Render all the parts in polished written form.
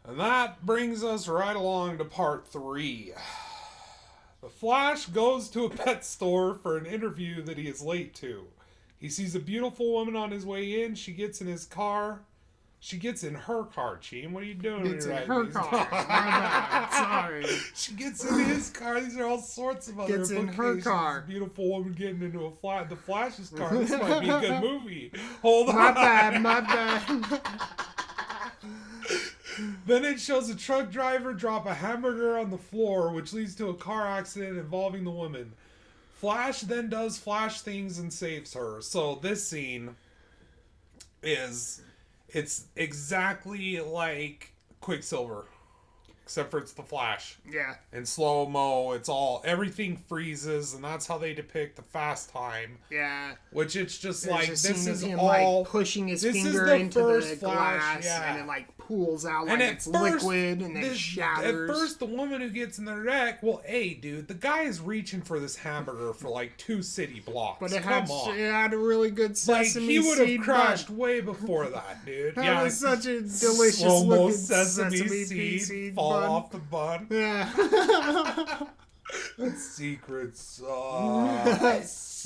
And that brings us right along to part 3. The Flash goes to a pet store for an interview that he is late to. He sees a beautiful woman on his way in. She gets in his car. She gets in her car, Cheem. What are you doing? It's in her car. My bad. Sorry. She gets in his car. These are all sorts of other Gets in her car. Beautiful woman getting into the Flash's car. This might be a good movie. Hold on. My bad. Then it shows a truck driver drop a hamburger on the floor, which leads to a car accident involving the woman. Flash then does Flash things and saves her. So this scene it's exactly like Quicksilver, except for it's the Flash. Yeah. In slow-mo, everything freezes, and that's how they depict the fast time. Yeah. Which it's just There's like, a this scene is of him, all... like, pushing his this finger is the into first the Flash, glass, yeah. and it, like, pools out and like it's liquid, and then shatters. At first, the woman who gets in the wreck, well, dude, the guy is reaching for this hamburger for, like, 2 city blocks. But it Come on. had a really good sesame he would have seed crashed bun. way before that, dude. That was such a delicious slow-mo looking sesame seed fall bun. off the bun. Yeah. Secret sauce.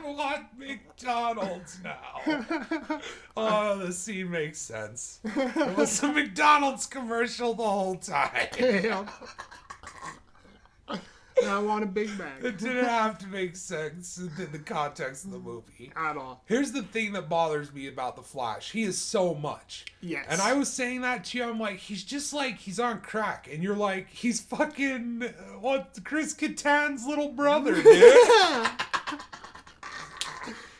What McDonald's now? Oh, the scene makes sense. It was a McDonald's commercial the whole time. Yeah. I want a Big Mac. It didn't have to make sense in the context of the movie. At all. Here's the thing that bothers me about The Flash. He is so much. Yes. And I was saying that to you. I'm like, he's just like, he's on crack. And you're like, he's fucking, Chris Kattan's little brother, dude.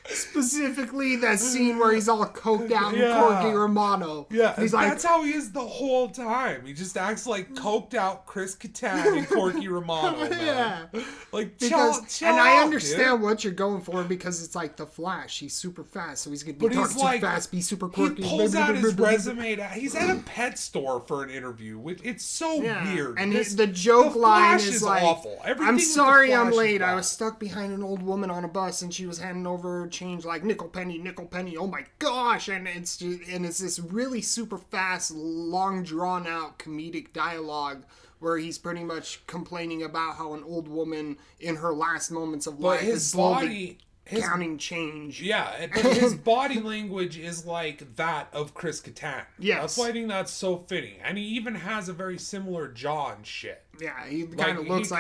Specifically that scene where he's all coked out and Yeah. Corky Romano. Yeah, He's like, that's how he is the whole time. He just acts like coked out Chris Kattan and Corky Romano, man. yeah. Like, Because, chill and I out, understand dude. what you're going for because it's like the Flash. He's super fast, so he's gonna be But talking he's too like, fast, be super He quirky. pulls out his resume. He's at a pet store for an interview. It's so weird. And the joke line Flash is like, awful. Everything I'm with the sorry I'm Flash is late. I bad. was stuck behind an old woman on a bus and she was handing over change like nickel penny. Oh my gosh. And it's this really super fast, long drawn out comedic dialogue where he's pretty much complaining about how an old woman in her last moments of life is slowly counting change. Yeah, but his body language is like that of Chris Kattan. Yes. That's why I think that's so fitting. And he even has a very similar jaw and shit. Yeah, he kind of looks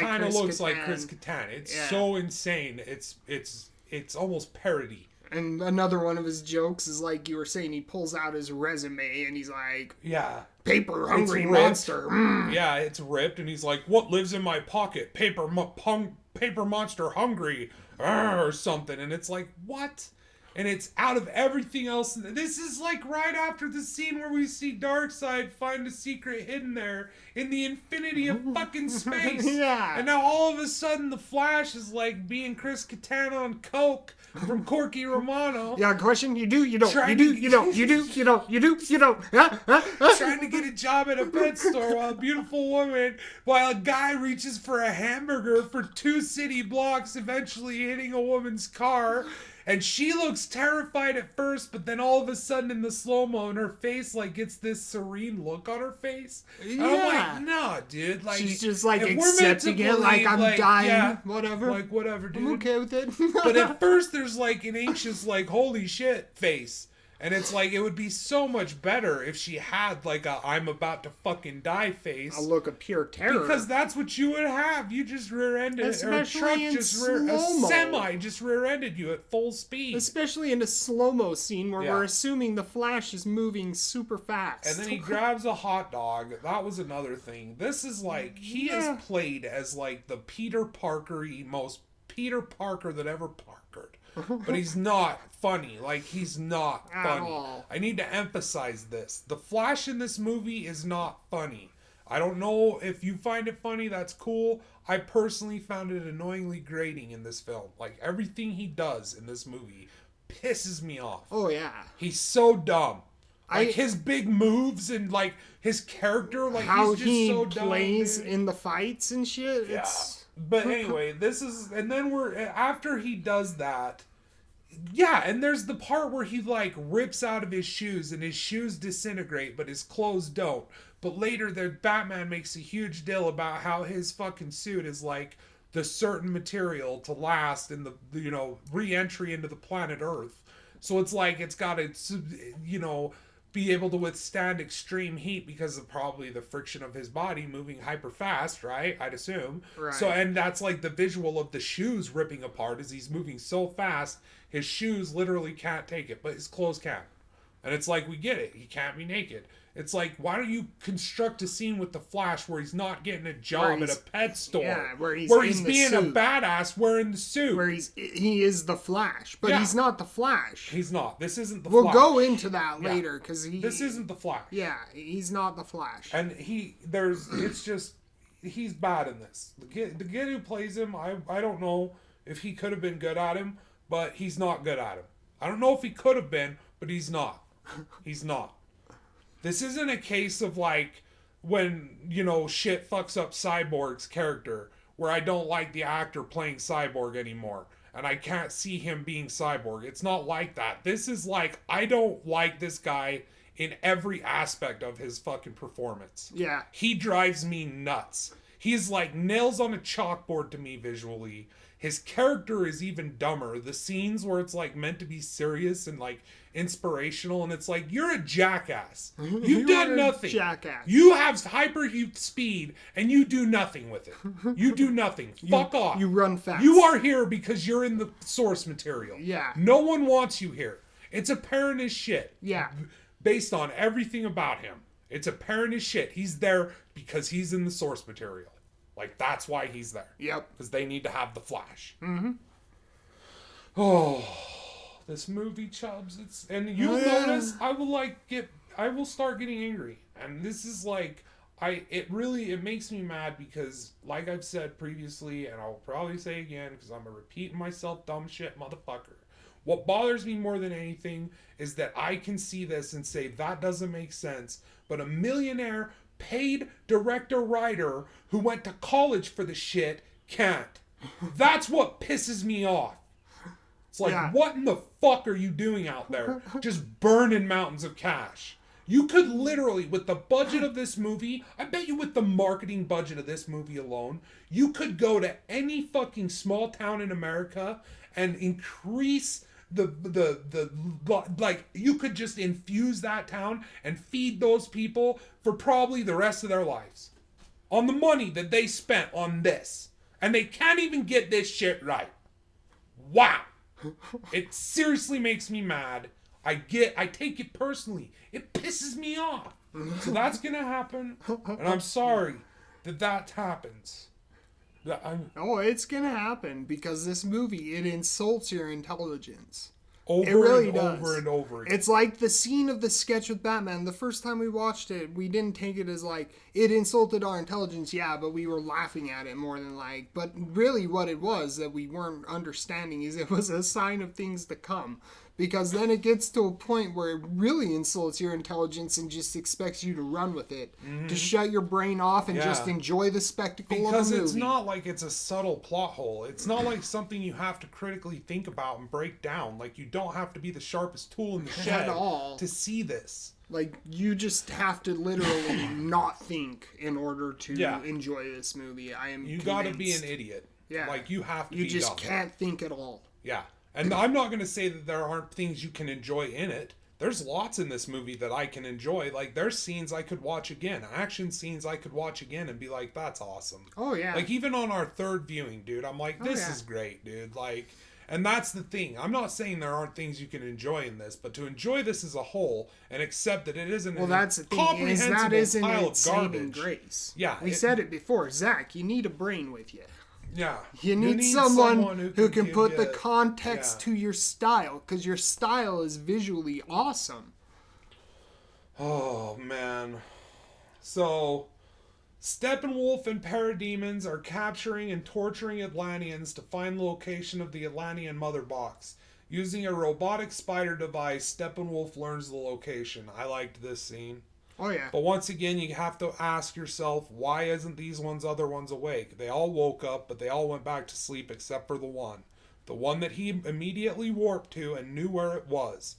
like Chris Kattan. It's Yeah. so insane. It's almost parody. And another one of his jokes is like you were saying, he pulls out his resume and he's like, Yeah. paper hungry It's monster. Yeah, it's ripped, and he's like, "What lives in my pocket? Paper monster hungry, or something." And it's like, what? And it's out of everything else. This is like right after the scene where we see Darkseid find a secret hidden there in the infinity of fucking space. Yeah. And now all of a sudden the Flash is like being Chris Kattan on coke from Corky Romano. Yeah, question? You do? You don't? Trying You do? to- You don't? You do? You don't? You do? You don't? Trying to get a job at a pet store while a guy reaches for a hamburger for 2 city blocks, eventually hitting a woman's car. And she looks terrified at first, but then all of a sudden in the slow-mo, and her face like gets this serene look on her face. And I'm like, nah, dude. Like, she's just like if we're meant to accepting it, like believe, I'm dying, yeah, whatever. like whatever, dude. I'm okay with it. But at first there's like an anxious, like, holy shit face. And it's like, it would be so much better if she had like a I'm about to fucking die face. A look of pure terror. Because that's what you would have. You just rear-ended, Especially or a truck in a slow-mo. semi just rear-ended you at full speed. Especially in a slow-mo scene where Yeah. we're assuming the Flash is moving super fast. And then he grabs a hot dog. That was another thing. This is like, he is played as like the Peter Parker-y, most Peter Parker that ever Parkered. But he's not funny. Like, he's not funny. all. I need to emphasize this. The Flash in this movie is not funny. I don't know if you find it funny, that's cool. I personally found it annoyingly grating in this film. Like, everything he does in this movie pisses me off. Oh, yeah. He's so dumb. Like, his big moves and, like, his character, like, How he's just he so dumb. plays dude. in the fights and shit. Yeah. It's... But anyway, this is, and then after he does that, Yeah, and there's the part where he like rips out of his shoes and his shoes disintegrate, but his clothes don't. But later, the Batman makes a huge deal about how his fucking suit is like the certain material to last in the re-entry into the planet Earth. So it's like it's got to be able to withstand extreme heat because of probably the friction of his body moving hyper fast, right? I'd assume. Right. So, and that's like the visual of the shoes ripping apart as he's moving so fast. His shoes literally can't take it, but his clothes can. And it's like, we get it. He can't be naked. It's like, why don't you construct a scene with the Flash where he's not getting a job at a pet store? Yeah, where he's being suit. a badass wearing the suit. Where he is the Flash, but he's not the Flash. He's not. This isn't the Flash. Flash. We'll go into that later, because this isn't the Flash. Yeah, he's not the Flash. And he's bad in this. The kid who plays him, I don't know if he could have been good at him, but he's not good at him. I don't know if he could have been, but he's not. He's not. This isn't a case of like when, shit fucks up Cyborg's character, where I don't like the actor playing Cyborg anymore and I can't see him being Cyborg. It's not like that. This is like, I don't like this guy in every aspect of his fucking performance. Yeah. He drives me nuts. He's like nails on a chalkboard to me visually. His character is even dumber. The scenes where it's like meant to be serious and like inspirational, and it's like, you're a jackass. You've done nothing. Jackass. You have hyperheat speed and you do nothing with it. You do nothing. Fuck off. You run fast. You are here because you're in the source material. Yeah. No one wants you here. It's apparent as shit. Yeah. Based on everything about him. It's apparent as shit. He's there because he's in the source material. Like, that's why he's there. Yep. Because they need to have the Flash. Mm-hmm. Oh, this movie, Chubbs. And you'll notice I will start getting angry. And this is like, it makes me mad because, like I've said previously, and I'll probably say again, because I'm a repeating myself dumb shit motherfucker. What bothers me more than anything is that I can see this and say, that doesn't make sense. But a millionaire paid director-writer who went to college for the shit can't. That's what pisses me off. It's like, what in the fuck are you doing out there? Just burning mountains of cash. You could literally, with the budget of this movie, I bet you with the marketing budget of this movie alone, you could go to any fucking small town in America and increase you could just infuse that town and feed those people for probably the rest of their lives on the money that they spent on this, and they can't even get this shit right. Wow. It seriously makes me mad. I take it personally. It pisses me off. So that's gonna happen, and I'm sorry that happens. It's gonna happen because this movie, it insults your intelligence. Over it really and does. Over and over again. It's like the scene of the sketch with Batman. The first time we watched it, we didn't take it as like, it insulted our intelligence, but we were laughing at it more than like, but really what it was that we weren't understanding is it was a sign of things to come. Because then it gets to a point where it really insults your intelligence and just expects you to run with it. Mm-hmm. To shut your brain off and just enjoy the spectacle of a movie. Because it's not like it's a subtle plot hole. It's not like something you have to critically think about and break down. Like, you don't have to be the sharpest tool in the shed to see this. Like, you just have to literally not think in order to enjoy this movie. You gotta be an idiot. Yeah. Like, you have to be dumb. You just can't think at all. Yeah. And I'm not going to say that there aren't things you can enjoy in it. There's lots in this movie that I can enjoy. Like, there's scenes I could watch again. Action scenes I could watch again and be like, that's awesome. Oh, yeah. Like, even on our third viewing, dude, I'm like, this is great, dude. Like, and that's the thing. I'm not saying there aren't things you can enjoy in this, but to enjoy this as a whole and accept that it isn't that's the thing, comprehensible pile of saving grace. Yeah. We said it before. Zach, you need a brain with you. Yeah. You need someone who can put the context to your style, because your style is visually awesome. Oh, man. So, Steppenwolf and Parademons are capturing and torturing Atlanteans to find the location of the Atlantean Mother Box. Using a robotic spider device, Steppenwolf learns the location. I liked this scene. Oh, yeah. But once again, you have to ask yourself, why isn't these other ones awake? They all woke up, but they all went back to sleep except for the one. the one that he immediately warped to and knew where it was.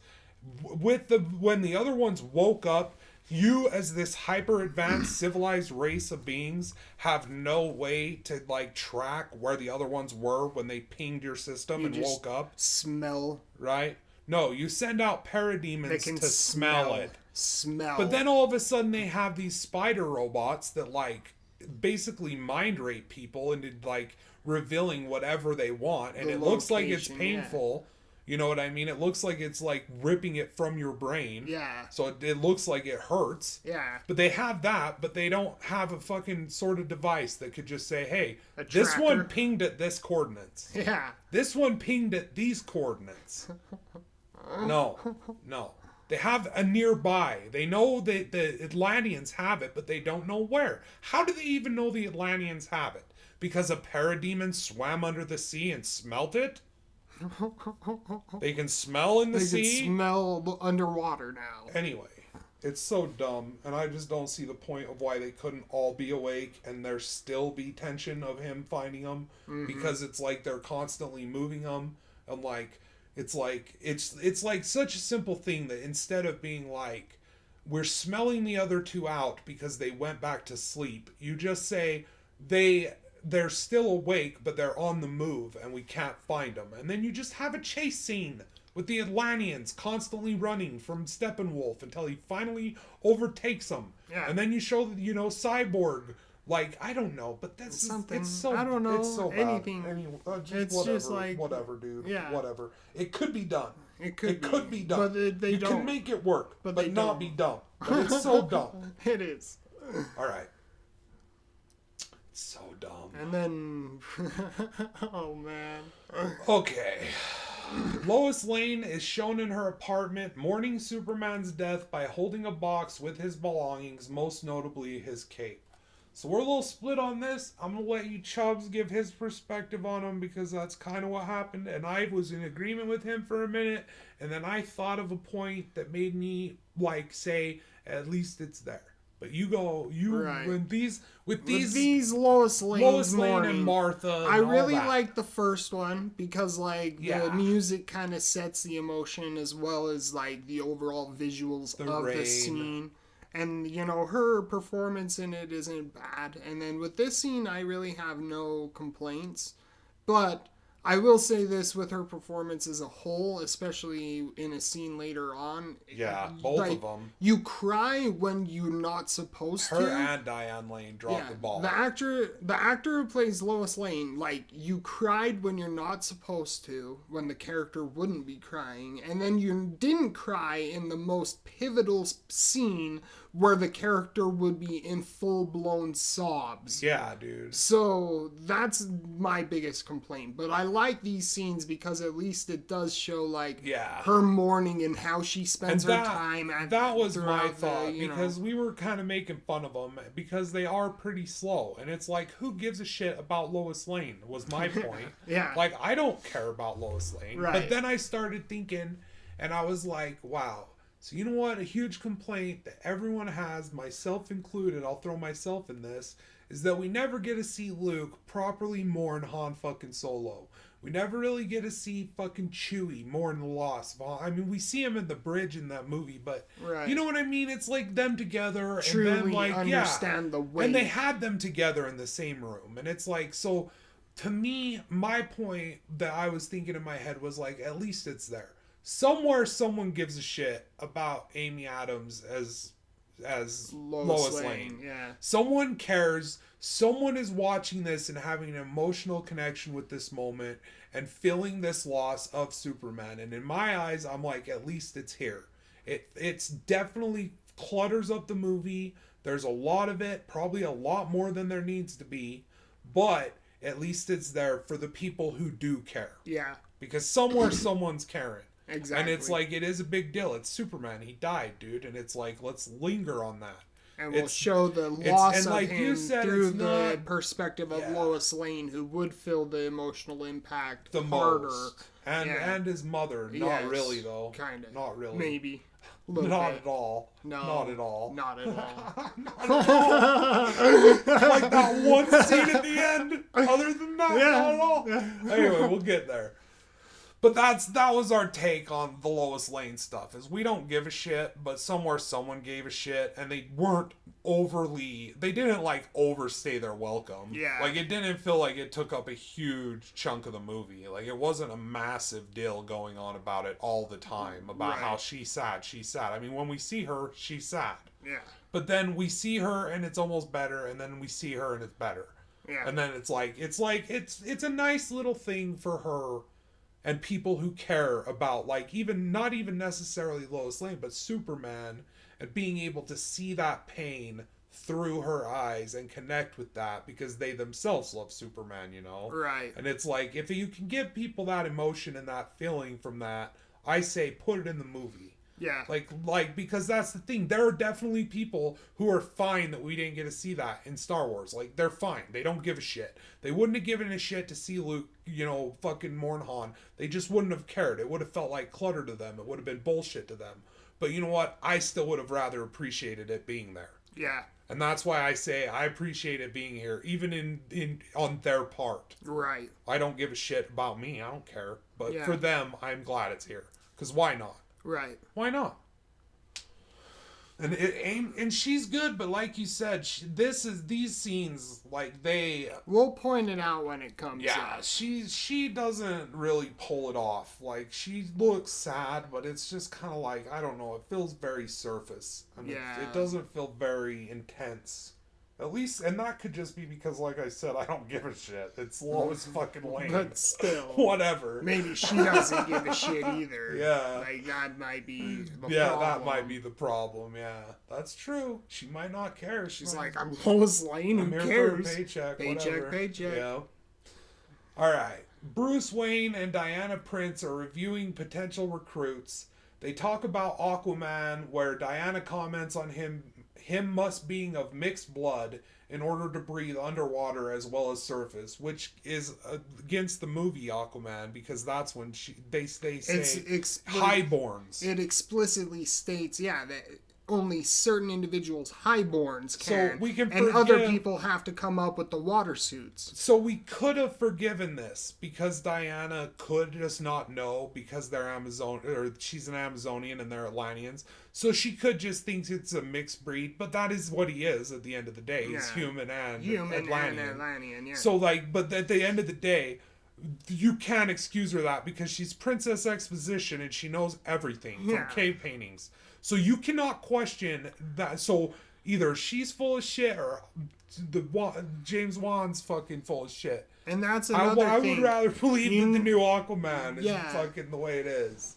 When the other ones woke up, you as this hyper advanced civilized race of beings have no way to like track where the other ones were when they pinged your system and woke up. Smell. Right? No, you send out parademons to smell it. Smell. But then all of a sudden they have these spider robots that like basically mind rape people into like revealing whatever they want, and it looks like it's painful. You know what I mean? It looks like it's like ripping it from your brain. Yeah. So it looks like it hurts. Yeah. But they have that, but they don't have a fucking sort of device that could just say, hey, A this tracker. one pinged at this coordinates. Yeah. This one pinged at these coordinates. No. They have a nearby. They know that the Atlanteans have it, but they don't know where. How do they even know the Atlanteans have it? Because a parademon swam under the sea and smelt it? They can smell in the sea? They can smell underwater now. Anyway, it's so dumb, and I just don't see the point of why they couldn't all be awake and there still be tension of him finding them, because it's like they're constantly moving them, and like it's like such a simple thing that instead of being like we're smelling the other two out because they went back to sleep, you just say they're still awake, but they're on the move, and we can't find them. And then you just have a chase scene with the Atlanteans constantly running from Steppenwolf until he finally overtakes them. Yeah. And then you show, Cyborg. Like, I don't know, but that's something. It's so, I don't know. It's so Anything. it's just like whatever, dude. Yeah. Whatever. It could be done. It could be done. But they you don't. can make it work, but they not don't. be dumb. But it's so dumb. It is. All right. It's so dumb. And then, oh man. Okay. Lois Lane is shown in her apartment mourning Superman's death by holding a box with his belongings, most notably his cape. So we're a little split on this. I'm going to let you Chubbs give his perspective on him because that's kind of what happened. And I was in agreement with him for a minute. And then I thought of a point that made me like say, at least it's there. But you go, Right. with these Lois Lane and Martha. I And really all that. like the first one because like Yeah. the music kind of sets the emotion as well as like the overall visuals of rain. the scene. And you know, her performance in it isn't bad. And then with this scene I really have no complaints. But I will say this with her performance as a whole, especially in a scene later on. Yeah, both of them. You cry when you're not supposed to. Her and Diane Lane dropped the ball. The actor who plays Lois Lane, like, you cried when you're not supposed to, when the character wouldn't be crying, and then you didn't cry in the most pivotal scene where the character would be in full-blown sobs. Yeah, dude. So that's my biggest complaint. But I like these scenes because at least it does show like her mourning and how she spends her time. That was my thought because we were kind of making fun of them because they are pretty slow, and it's like who gives a shit about Lois Lane was my point. Yeah. Like I don't care about Lois Lane. Right. But then I started thinking, and I was like, wow. So you know what? A huge complaint that everyone has, myself included, I'll throw myself in this, is that we never get to see Luke properly mourn Han fucking Solo. We never really get to see fucking Chewie mourn the loss of Han. I mean, we see him in the bridge in that movie, but you know what I mean? It's like them together truly and then like understand the weight. And they had them together in the same room, and it's like so. To me, my point that I was thinking in my head was like, at least it's there. Somewhere someone gives a shit about Amy Adams as Lois Lane. Yeah. Someone cares. Someone is watching this and having an emotional connection with this moment and feeling this loss of Superman. And in my eyes, I'm like, at least it's here. It's definitely clutters up the movie. There's a lot of it, probably a lot more than there needs to be, but at least it's there for the people who do care. Yeah. Because somewhere someone's caring. Exactly. And it's like, it is a big deal. It's Superman. He died, dude. And it's like, let's linger on that. And we'll show the loss of like him through the perspective of Lois Lane, who would feel the emotional impact the harder. Most. And his mother. Not really, though. Kind of. Not really. Maybe. Not at all. No. Not at all. Not at all. Not at all. Like that one scene at the end. Other than that, not at all. Anyway, we'll get there. But that was our take on the Lois Lane stuff. Is we don't give a shit, but somewhere someone gave a shit, and they didn't like overstay their welcome. Yeah. Like it didn't feel like it took up a huge chunk of the movie. Like it wasn't a massive deal going on about it all the time about how she's sad. I mean, when we see her, she's sad. Yeah. But then we see her and it's almost better, and then we see her and it's better. Yeah. And then it's a nice little thing for her. And people who care about, like, not even necessarily Lois Lane, but Superman, and being able to see that pain through her eyes and connect with that because they themselves love Superman, you know? Right. And it's like, if you can give people that emotion and that feeling from that, I say put it in the movie. Yeah. Like because that's the thing. There are definitely people who are fine that we didn't get to see that in Star Wars. Like, they're fine. They don't give a shit. They wouldn't have given a shit to see Luke, fucking mourn Han. They just wouldn't have cared. It would have felt like clutter to them. It would have been bullshit to them. But you know what? I still would have rather appreciated it being there. Yeah. And that's why I say I appreciate it being here, even in on their part. Right. I don't give a shit about me. I don't care. But Yeah. for them, I'm glad it's here. Because why not? Right. Why not? And she's good, but like you said, these scenes, like, they... We'll point it out when it comes Yeah, up. she doesn't really pull it off. Like, she looks sad, but it's just kind of like, I don't know, it feels very surface. I mean, Yeah. it doesn't feel very intense. At least, and that could just be because, like I said, I don't give a shit. It's Lois fucking Lane. But still. Whatever. Maybe she doesn't give a shit either. Yeah. Like, that might be the problem. That might be the problem, yeah. That's true. She might not care. She's like, I'm Lois Lane, I'm who here for a cares? paycheck, Paycheck, whatever. paycheck. Yeah. Alright. Bruce Wayne and Diana Prince are reviewing potential recruits. They talk about Aquaman, where Diana comments on him must being of mixed blood in order to breathe underwater as well as surface, which is against the movie Aquaman, because that's when they say highborns. It explicitly states, that only certain individuals, highborns, can. So we can and other people have to come up with the water suits. So we could have forgiven this because Diana could just not know because they're she's an Amazonian and they're Atlanteans. So she could just think it's a mixed breed, but that is what he is at the end of the day. He's human and Atlantean. Yeah. So but at the end of the day, you can't excuse her that because she's Princess Exposition and she knows everything from cave paintings. So you cannot question that. So either she's full of shit or James Wan's fucking full of shit. And that's another thing. I would rather believe that the new Aquaman is fucking the way it is.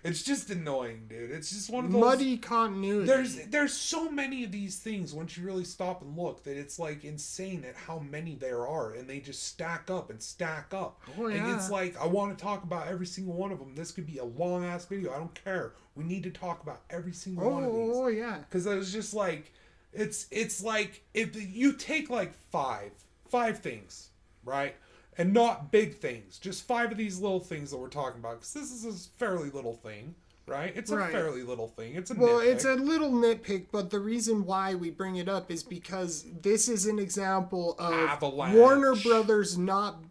It's just annoying, dude. It's just one of those muddy continuity. There's so many of these things once you really stop and look that it's like insane at how many there are, and they just stack up and stack up. Oh, yeah. And it's like, I want to talk about every single one of them. This could be a long ass video. I don't care. We need to talk about every single one of these. Oh yeah. Because it was just like, it's like if you take like five things, right? And not big things, just 5 of these little things that we're talking about. Because this is a fairly little thing, right? It's a fairly little thing. It's a nitpick. It's a little nitpick, but the reason why we bring it up is because this is an example of Avalanche. Warner Brothers not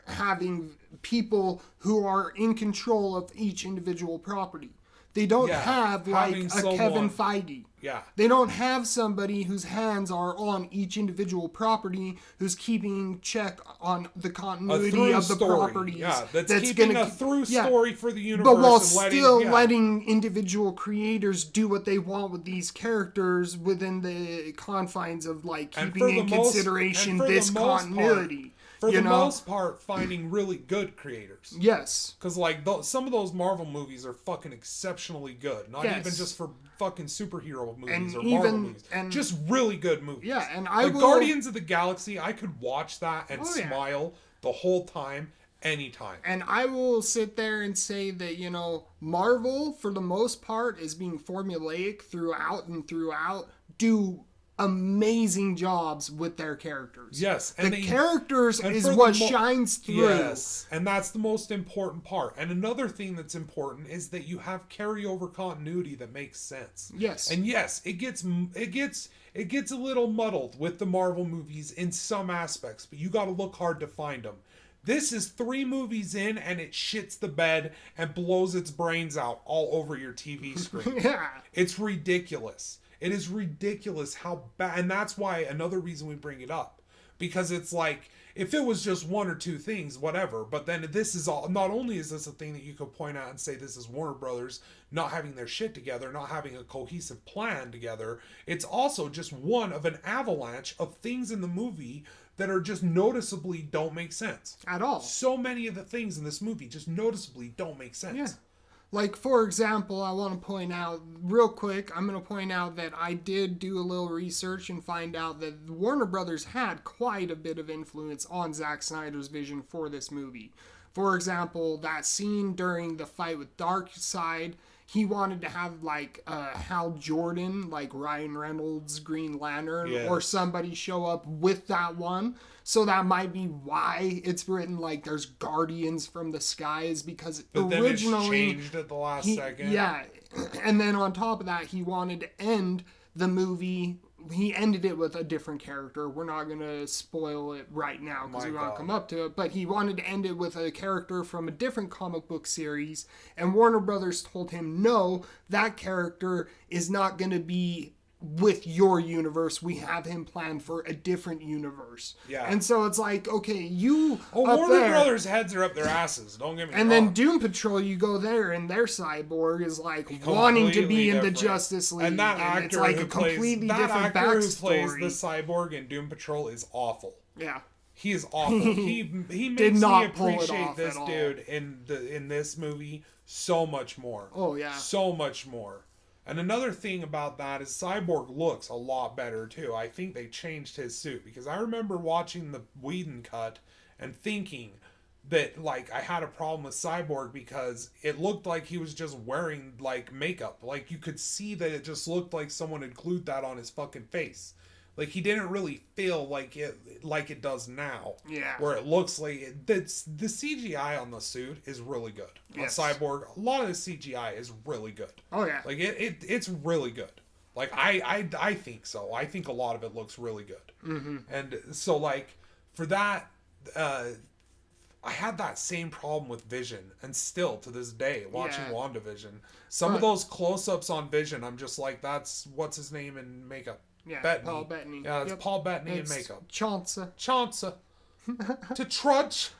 having people who are in control of each individual property. They don't have like a Kevin Feige. Yeah. They don't have somebody whose hands are on each individual property who's keeping check on the continuity of the properties. Yeah, that's keeping a through story for the universe. But while still letting individual creators do what they want with these characters within the confines of like keeping in consideration this continuity. For the most part, finding really good creators. Yes. Because, like, some of those Marvel movies are fucking exceptionally good. Not even just for fucking superhero movies or Marvel movies. Just really good movies. Yeah, and Guardians of the Galaxy, I could watch that and smile the whole time, anytime. And I will sit there and say that, Marvel, for the most part, is being formulaic throughout, do amazing jobs with their characters. Yes. And the characters is what shines through. Yes. And that's the most important part. And another thing that's important is that you have carryover continuity that makes sense. Yes. And yes, it gets a little muddled with the Marvel movies in some aspects, but you got to look hard to find them. This is 3 movies in and it shits the bed and blows its brains out all over your TV screen. Yeah. It's ridiculous. It is ridiculous how bad, and that's why another reason we bring it up. Because it's like, if it was just 1 or 2 things, whatever, but then this is all, not only is this a thing that you could point out and say this is Warner Brothers not having their shit together, not having a cohesive plan together, it's also just one of an avalanche of things in the movie that are just noticeably don't make sense. At all. So many of the things in this movie just noticeably don't make sense. Yeah. Like, for example, I want to point out, real quick, I'm going to point out that I did do a little research and find out that Warner Brothers had quite a bit of influence on Zack Snyder's vision for this movie. For example, that scene during the fight with Darkseid, he wanted to have, like, Hal Jordan, like Ryan Reynolds' Green Lantern, or somebody show up with that one. So that might be why it's written like there's guardians from the skies, because but originally then it's changed at the last second. Yeah, and then on top of that, he wanted to end the movie. He ended it with a different character. We're not going to spoil it right now because we won't come up to it. But he wanted to end it with a character from a different comic book series. And Warner Brothers told him, no, that character is not going to be with your universe. We have him planned for a different universe. Yeah. And so it's like, okay, you Warner Brothers' heads are up their asses. Don't get me wrong. And then Doom Patrol, you go there, and their cyborg is like wanting to be in the Justice League. And that actor it's like who a completely different plays the backstory. cyborg in Doom Patrol is awful. Yeah. He is awful. he makes me appreciate this dude in this movie so much more. Oh yeah. So much more. And another thing about that is Cyborg looks a lot better too. I think they changed his suit, because I remember watching the Whedon cut and thinking that, like, I had a problem with Cyborg because it looked like he was just wearing, like, makeup. Like, you could see that it just looked like someone had glued that on his fucking face. Like, he didn't really feel like it does now. Yeah. Where it looks like the CGI on the suit is really good. Yes. On Cyborg, a lot of the CGI is really good. Oh yeah. Like it's really good. Like I think so. I think a lot of it looks really good. Mm-hmm. And so, like, for that, I had that same problem with Vision, and still to this day watching WandaVision, some of those close-ups on Vision, I'm just like, that's what's his name in makeup. Yeah, Bettany. Paul Bettany. Yeah, it's Paul Bettany in makeup. Chauncey. To trudge.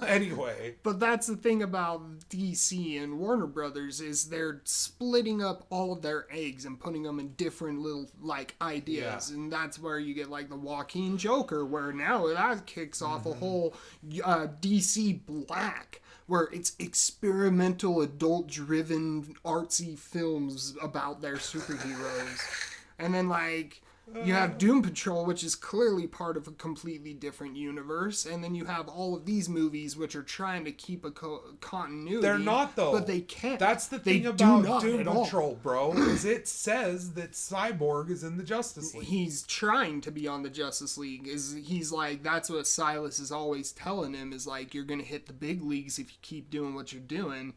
Anyway. But that's the thing about DC and Warner Brothers, is they're splitting up all of their eggs and putting them in different little, like, ideas. Yeah. And that's where you get, like, the Joaquin Joker, where now that kicks off a whole DC Black, where it's experimental, adult-driven, artsy films about their superheroes. And then, like, you have Doom Patrol, which is clearly part of a completely different universe. And then you have all of these movies, which are trying to keep a continuity. They're not, though. But they can't. That's the thing about Doom Patrol, bro, is it says that Cyborg is in the Justice League. He's trying to be on the Justice League. He's like, that's what Silas is always telling him, is like, you're going to hit the big leagues if you keep doing what you're doing.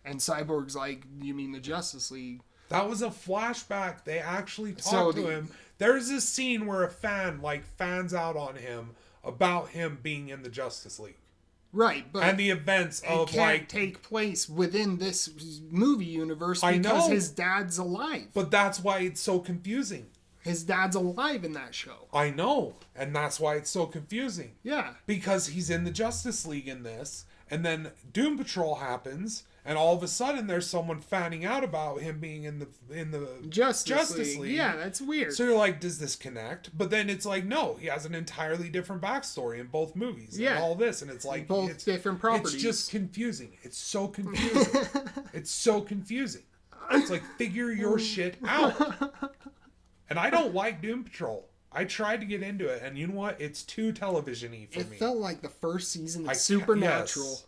And Cyborg's like, you mean the Justice League? That was a flashback. They actually talked to him. There's this scene where a fan, like, fans out on him about him being in the Justice League. Right, but and the events of, like, take place within this movie universe because his dad's alive. But that's why it's so confusing. His dad's alive in that show. I know, and that's why it's so confusing. Yeah. Because he's in the Justice League in this, and then Doom Patrol happens, and all of a sudden there's someone fanning out about him being in the Justice League. Yeah, that's weird. So you're like, does this connect? But then it's like, no, he has an entirely different backstory in both movies. Yeah. And all this, and it's like both different properties. It's just confusing. It's so confusing. It's so confusing. It's like, figure your shit out. And I don't like Doom Patrol. I tried to get into it, and you know what? It's too television-y for me. It felt like the first season of Supernatural. Yes.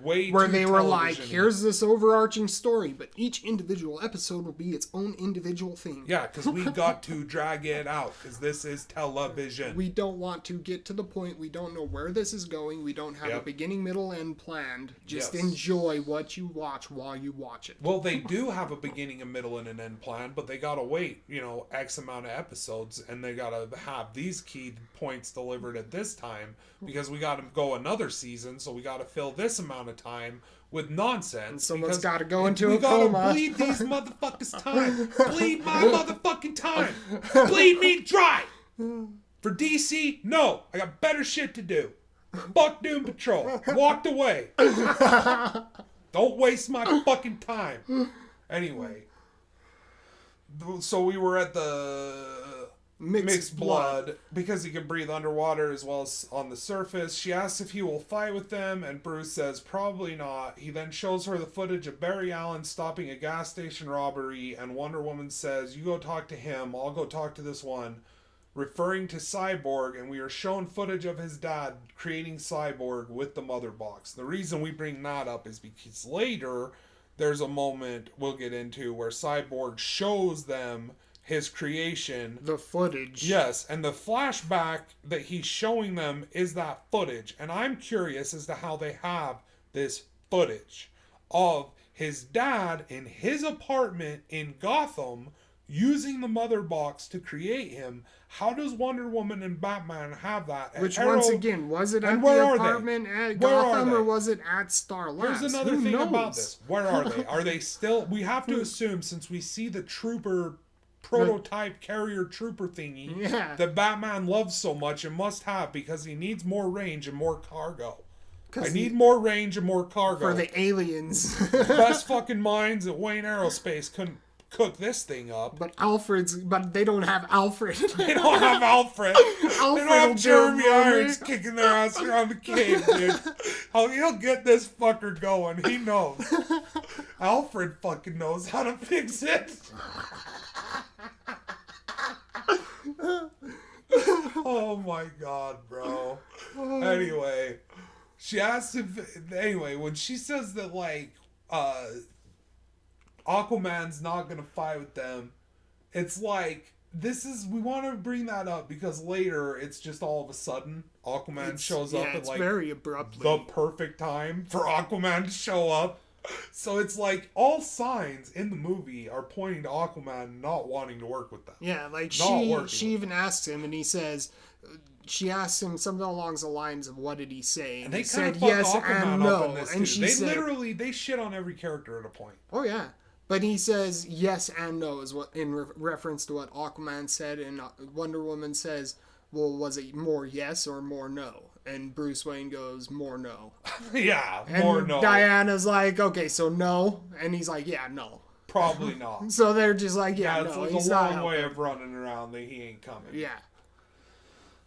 way where too they were like, television-y. here's this overarching story, but each individual episode will be its own individual thing. Yeah, because we got to drag it out, because this is television. We don't want to get to the point. We don't know where this is going. We don't have a beginning, middle, end planned. Just enjoy what you watch while you watch it. Well, they do have a beginning, a middle, and an end plan, but they gotta wait, X amount of episodes, and they gotta have these key points delivered at this time, because we gotta go another season, so we gotta fill this amount of time with nonsense. And someone's because got to go into we a coma. gotta bleed these motherfuckers' time. Bleed my motherfucking time. Bleed me dry. For DC, no. I got better shit to do. Fuck Doom Patrol. Walked away. Don't waste my fucking time. Anyway. So we were at the mixed blood because he can breathe underwater as well as on the surface. She asks if he will fight with them, and Bruce says probably not. He then shows her the footage of Barry Allen stopping a gas station robbery, and Wonder Woman says, you go talk to him, I'll go talk to this one, referring to Cyborg, and we are shown footage of his dad creating Cyborg with the mother box. The reason we bring that up is because later there's a moment we'll get into where Cyborg shows them his creation. The footage. Yes, and the flashback that he's showing them is that footage. And I'm curious as to how they have this footage of his dad in his apartment in Gotham using the mother box to create him. How does Wonder Woman and Batman have that? Which, once again, was it at the apartment at Gotham or was it at Star Labs? Here's another thing about this. Where are they? Are they still... We have to assume, since we see the trooper... prototype carrier trooper thingy that Batman loves so much and must have because he needs more range and more cargo. I need more range and more cargo. For the aliens. Best fucking minds at Wayne Aerospace couldn't cook this thing up. But they don't have Alfred. They don't have Alfred. They don't have Jeremy Irons kicking their ass around the cave, dude. He'll get this fucker going. He knows. Alfred fucking knows how to fix it. Oh my god, bro. Anyway, she asks when she says that, like, Aquaman's not gonna fight with them, it's like, we want to bring that up because later it's just all of a sudden Aquaman shows up at, like, very abruptly. The perfect time for Aquaman to show up. So it's like all signs in the movie are pointing to Aquaman not wanting to work with them. Yeah, like she even asks him, and he says, she asks him something along the lines of, what did he say? And they he said fuck yes Aquaman and no. up in this And too. They shit on every character at a point. Oh yeah. But he says yes and no is what in reference to what Aquaman said, and Wonder Woman says, well, was it more yes or more no? And Bruce Wayne goes, more no. Yeah, and more no. Diana's like, okay, so no. And he's like, yeah, no. Probably not. So they're just like, yeah, it's no. like he's a not long way helping. of running around that he ain't coming. Yeah.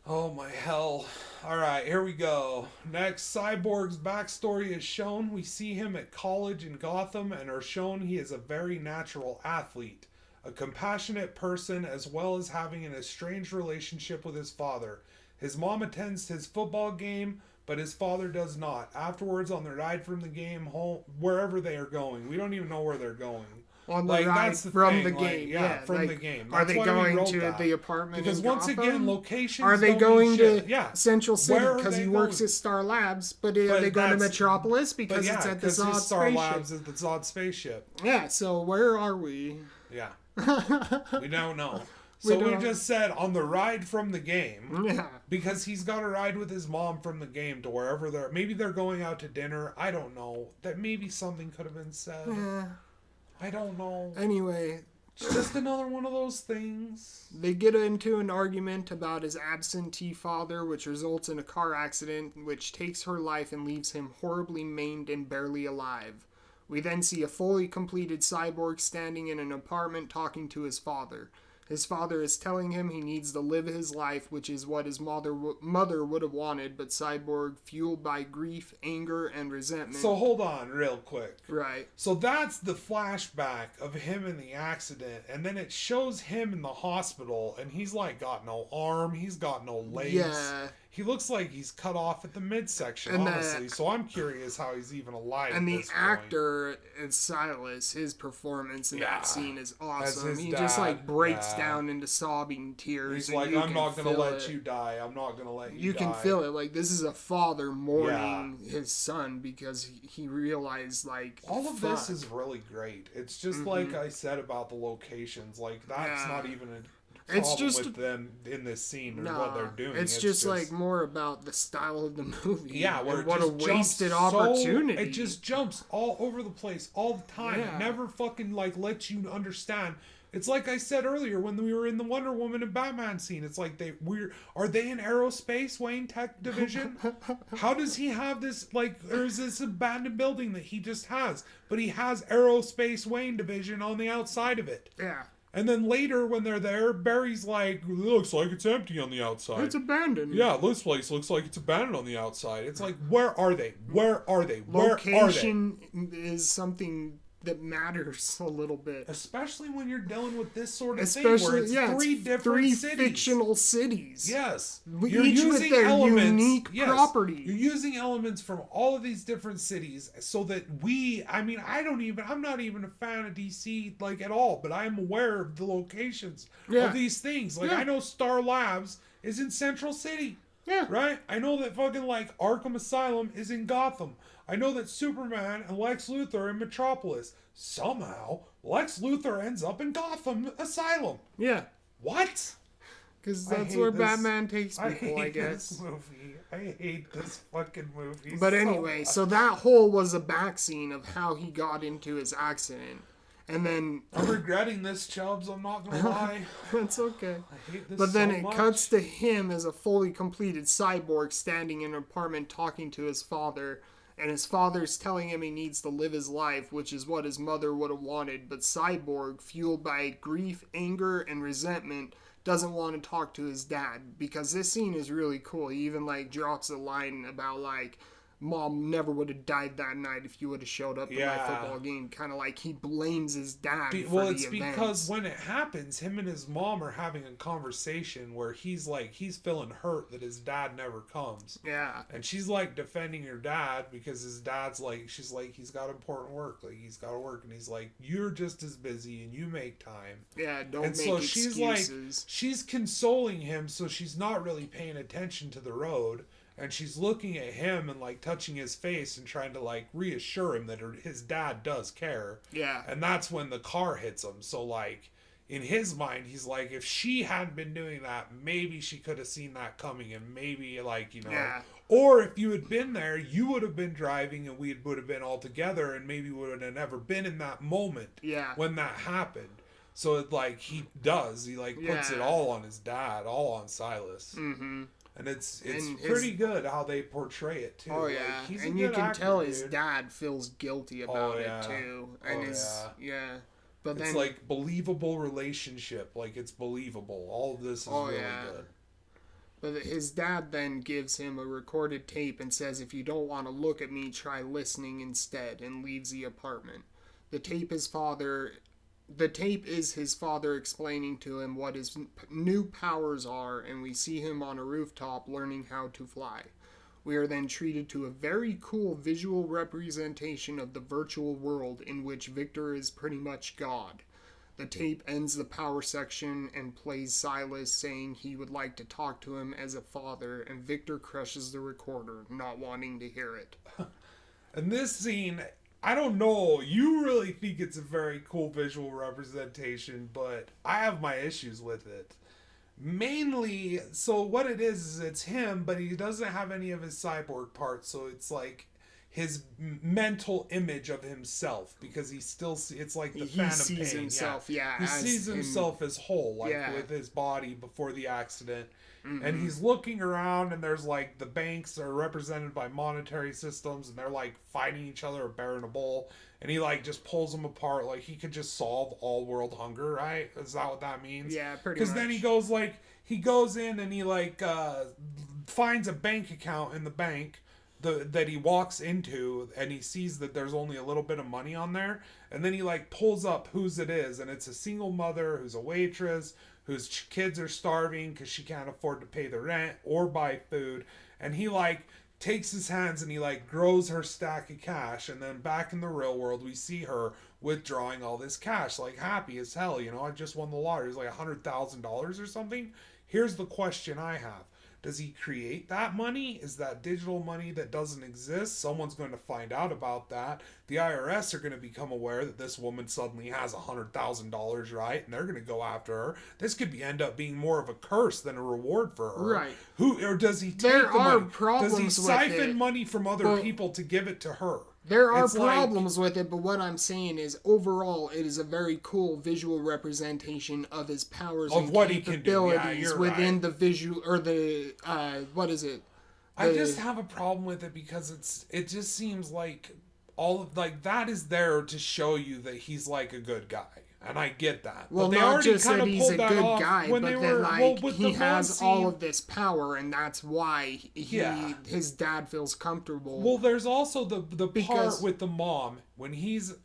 Oh my hell. Alright, here we go. Next, Cyborg's backstory is shown. We see him at college in Gotham and are shown he is a very natural athlete, a compassionate person, as well as having an estranged relationship with his father. His mom attends his football game, but his father does not. Afterwards, on the ride from the game home, wherever they are going, we don't even know where they're going. On the ride from the game, from the game. Are they going to the apartment? Because once again, locations. Are they going to Central City because he works going? at Star Labs? But are they going to Metropolis because it's at the Zod Star spaceship? Labs is the Zod spaceship. Yeah. So where are we? Yeah. We don't know. So we just said on the ride from the game. Yeah. Because he's got a ride with his mom from the game to wherever they're. Maybe they're going out to dinner. I don't know. That maybe something could have been said. Yeah. I don't know. Anyway. It's just another one of those things. They get into an argument about his absentee father, which results in a car accident, which takes her life and leaves him horribly maimed and barely alive. We then see a fully completed Cyborg standing in an apartment talking to his father. His father is telling him he needs to live his life, which is what his mother would have wanted, but Cyborg, fueled by grief, anger, and resentment. So hold on real quick. Right. So that's the flashback of him in the accident, and then it shows him in the hospital, and he's like got no arm, he's got no legs. Yeah. He looks like he's cut off at the midsection, And honestly. So I'm curious how he's even alive. And at the this point. actor, Silas, his performance in that scene is awesome. He dad, just like breaks down into sobbing tears. He's like, I'm not gonna let you die. I'm not gonna let you die. You can feel it. Like, this is a father mourning his son because he realized, like, all of this is really great. It's just like I said about the locations. Like, that's not even a problem just with them in this scene or what they're doing. It's just like more about the style of the movie. Yeah, where what a wasted opportunity. It just jumps all over the place all the time. Yeah. It never fucking like lets you understand. It's like I said earlier when we were in the Wonder Woman and Batman scene. It's like are they in aerospace, Wayne Tech Division? How does he have this, like, or is this abandoned building that he just has? But he has aerospace Wayne Division on the outside of it. Yeah. And then later when they're there, Barry's like, it looks like it's empty on the outside. It's abandoned. Yeah, this place looks like it's abandoned on the outside. It's like, where are they? Where are they? Where Location are they? is something that matters a little bit. Especially when you're dealing with this sort of Especially, thing where it's three different three cities. fictional cities. Yes. You're each with their unique property. You're using elements from all of these different cities so that I'm not even a fan of DC, like, at all, but I'm aware of the locations of these things. Like, I know Star Labs is in Central City. Yeah. Right? I know that fucking, like, Arkham Asylum is in Gotham. I know that Superman and Lex Luthor are in Metropolis. Somehow, Lex Luthor ends up in Gotham Asylum. Yeah. What? Because that's where Batman takes people, I guess. This movie. I hate this fucking movie. But anyway, so that whole was a back scene of how he got into his accident. And then... I'm regretting this, Chubbs, I'm not gonna lie. That's okay. I hate this But then so it much. cuts to him as a fully completed cyborg standing in an apartment talking to his father. And his father's telling him he needs to live his life, which is what his mother would have wanted. But Cyborg, fueled by grief, anger, and resentment, doesn't want to talk to his dad. Because this scene is really cool. He even, like, drops a line about, like, Mom never would have died that night if you would have showed up to my football game. Kind of like he blames his dad for the events. Because when it happens, him and his mom are having a conversation where he's feeling hurt that his dad never comes. Yeah. And she's like defending her dad because his dad's like, she's like, he's got important work. Like, he's got to work. And he's like, you're just as busy and you make time. Yeah, don't and make so excuses. she's like, she's consoling him, so she's not really paying attention to the road. And she's looking at him and, like, touching his face and trying to, like, reassure him that his dad does care. Yeah. And that's when the car hits him. So, like, in his mind, he's like, if she hadn't been doing that, maybe she could have seen that coming. And maybe, like, you know. Yeah. Or if you had been there, you would have been driving and we would have been all together and maybe would have never been in that moment. Yeah. When that happened. So, it, like, he does. He, like, puts it all on his dad, all on Silas. Mm-hmm. And it's pretty good how they portray it too. Oh yeah, like, he's and a you good can actor, tell dude. his dad feels guilty about it too, and But it's then, like believable relationship, like it's believable. All of this is really good. But his dad then gives him a recorded tape and says, "If you don't want to look at me, try listening instead," and leaves the apartment. The tape is his father explaining to him what his new powers are, and we see him on a rooftop learning how to fly. We are then treated to a very cool visual representation of the virtual world in which Victor is pretty much God. The tape ends the power section and plays Silas saying he would like to talk to him as a father, and Victor crushes the recorder, not wanting to hear it. And this scene, I don't know, you really think it's a very cool visual representation, but I have my issues with it. Mainly, so what it is it's him, but he doesn't have any of his cyborg parts, so it's like, mental image of himself, because he still it's like the he phantom sees pain. himself, yeah, he sees himself as whole, like Yeah. with his body before the accident. Mm-hmm. And he's looking around, and there's like the banks are represented by monetary systems, and they're like fighting each other or bearing a bowl. And he like just pulls them apart. Like he could just solve all world hunger, right? Is that what that means? Yeah, pretty much. Because then he goes in and he like finds a bank account in the bank that he walks into, and he sees that there's only a little bit of money on there. And then he like pulls up whose it is, and it's a single mother who's a waitress whose kids are starving because she can't afford to pay the rent or buy food. And he like takes his hands and he like grows her stack of cash. And then back in the real world, we see her withdrawing all this cash, like happy as hell. You know, I just won the lottery. It's like $100,000 or something. Here's the question I have. Does he create that money? Is that digital money that doesn't exist? Someone's going to find out about that. The IRS are going to become aware that this woman suddenly has $100,000, right? And they're going to go after her. This could end up being more of a curse than a reward for her. Right. Or does he take there the are money? problems Does he siphon with it, money from other people to give it to her? There are problems with it, but what I'm saying is overall it is a very cool visual representation of his powers of and what capabilities he can do. within right. the visual or the what is it? I just have a problem with it because it just seems like all of like that is there to show you that he's like a good guy. And I get that. Well, but they not already just kind that of he's a pulled good that guy, when but they that were, like with he the has scene, all of this power, and that's why his dad feels comfortable. Well, there's also the part with the mom when he's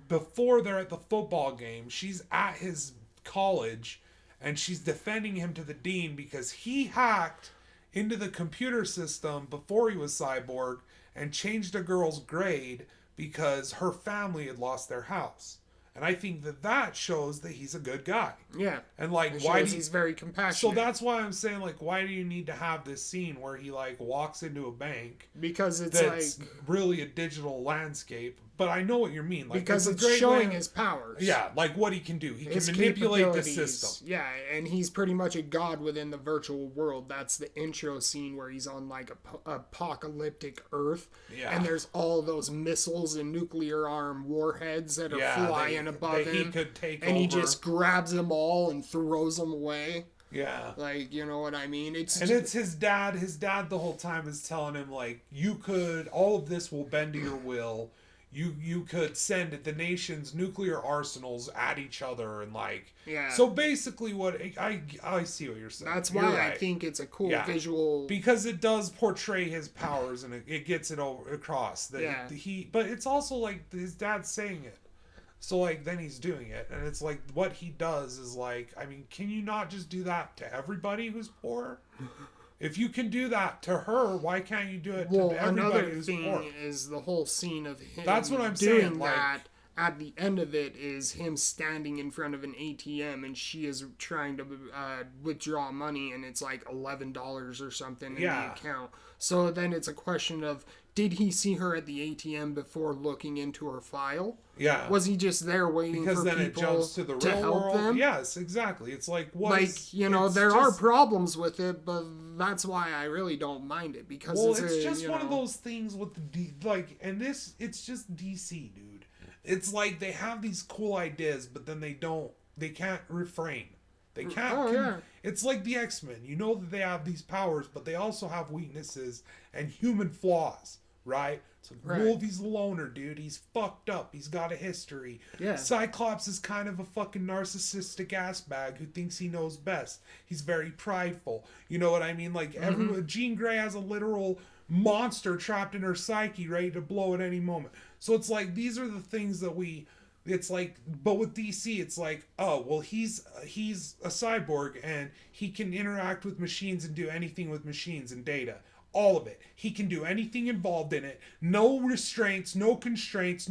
before they're at the football game. She's at his college, and she's defending him to the dean because he hacked into the computer system before he was cyborg and changed a girl's grade because her family had lost their house. And I think that shows that he's a good guy. Yeah. And like, he's very compassionate. So that's why I'm saying, like, why do you need to have this scene where he like walks into a bank? Because that's really a digital landscape. But I know what you mean. Like, because it's showing his powers. Yeah, like what he can do. He can manipulate the system. Yeah, and he's pretty much a god within the virtual world. That's the intro scene where he's on like a apocalyptic Earth. Yeah. And there's all those missiles and nuclear armed warheads that are flying above him. He could take and over. He just grabs them all and throws them away. Yeah. Like, you know what I mean? It's his dad. His dad the whole time is telling him, like, all of this will bend to your will. You could send the nation's nuclear arsenals at each other and like So basically, what I see what you're saying. That's why I think it's a cool visual, because it does portray his powers and it gets it across. But it's also like his dad's saying it, so like then he's doing it, and it's like what he does is like, I mean, can you not just do that to everybody who's poor? If you can do that to her, why can't you do it to everybody who's poor? Another thing is the whole scene of him That's what I'm doing saying, that. At the end of it is him standing in front of an ATM, and she is trying to withdraw money, and it's like $11 or something in the account. So then it's a question of, did he see her at the ATM before looking into her file? Yeah. Was he just there waiting for people it jumps to the real help world? them? Yes, exactly. It's like there are problems with it, but that's why I really don't mind it, because it's just one of those things with it's just DC, dude. It's like they have these cool ideas, but then they can't refrain. They can't. It's like the X-Men. You know that they have these powers, but they also have weaknesses and human flaws, right? So Wolvie's a loner, dude. He's fucked up. He's got a history. Yeah. Cyclops is kind of a fucking narcissistic ass bag who thinks he knows best. He's very prideful. You know what I mean? Like Jean Grey has a literal monster trapped in her psyche, ready to blow at any moment. So it's like these are the things that it's like, but with DC, it's like, oh, well, he's a cyborg and he can interact with machines and do anything with machines and data. All of it. He can do anything involved in it. No restraints, no constraints,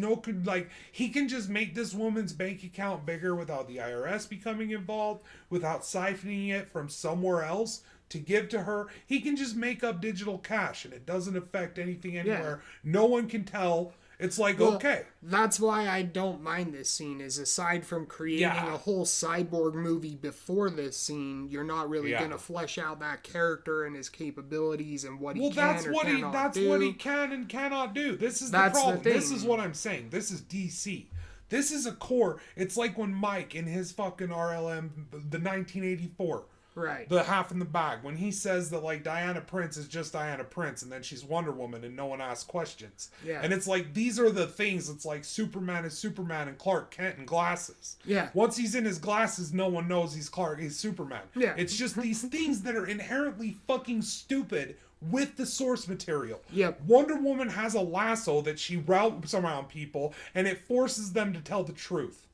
he can just make this woman's bank account bigger without the IRS becoming involved, without siphoning it from somewhere else to give to her. He can just make up digital cash and it doesn't affect anything anywhere. No one can tell. It's like, Well, okay. That's why I don't mind this scene, is aside from creating a whole cyborg movie before this scene, you're not really going to flesh out that character and his capabilities and what he can or cannot do. That's what he can and cannot do. This is the problem. This is what I'm saying. This is DC. This is a core. It's like when Mike in his fucking RLM, the 1984. Right. The half in the bag. When he says that, like, Diana Prince is just Diana Prince and then she's Wonder Woman and no one asks questions. Yeah. And it's like, these are the things. It's like Superman is Superman and Clark Kent in glasses. Yeah. Once he's in his glasses, no one knows he's Superman. Yeah. It's just these things that are inherently fucking stupid with the source material. Yep. Wonder Woman has a lasso that she routes around people and it forces them to tell the truth.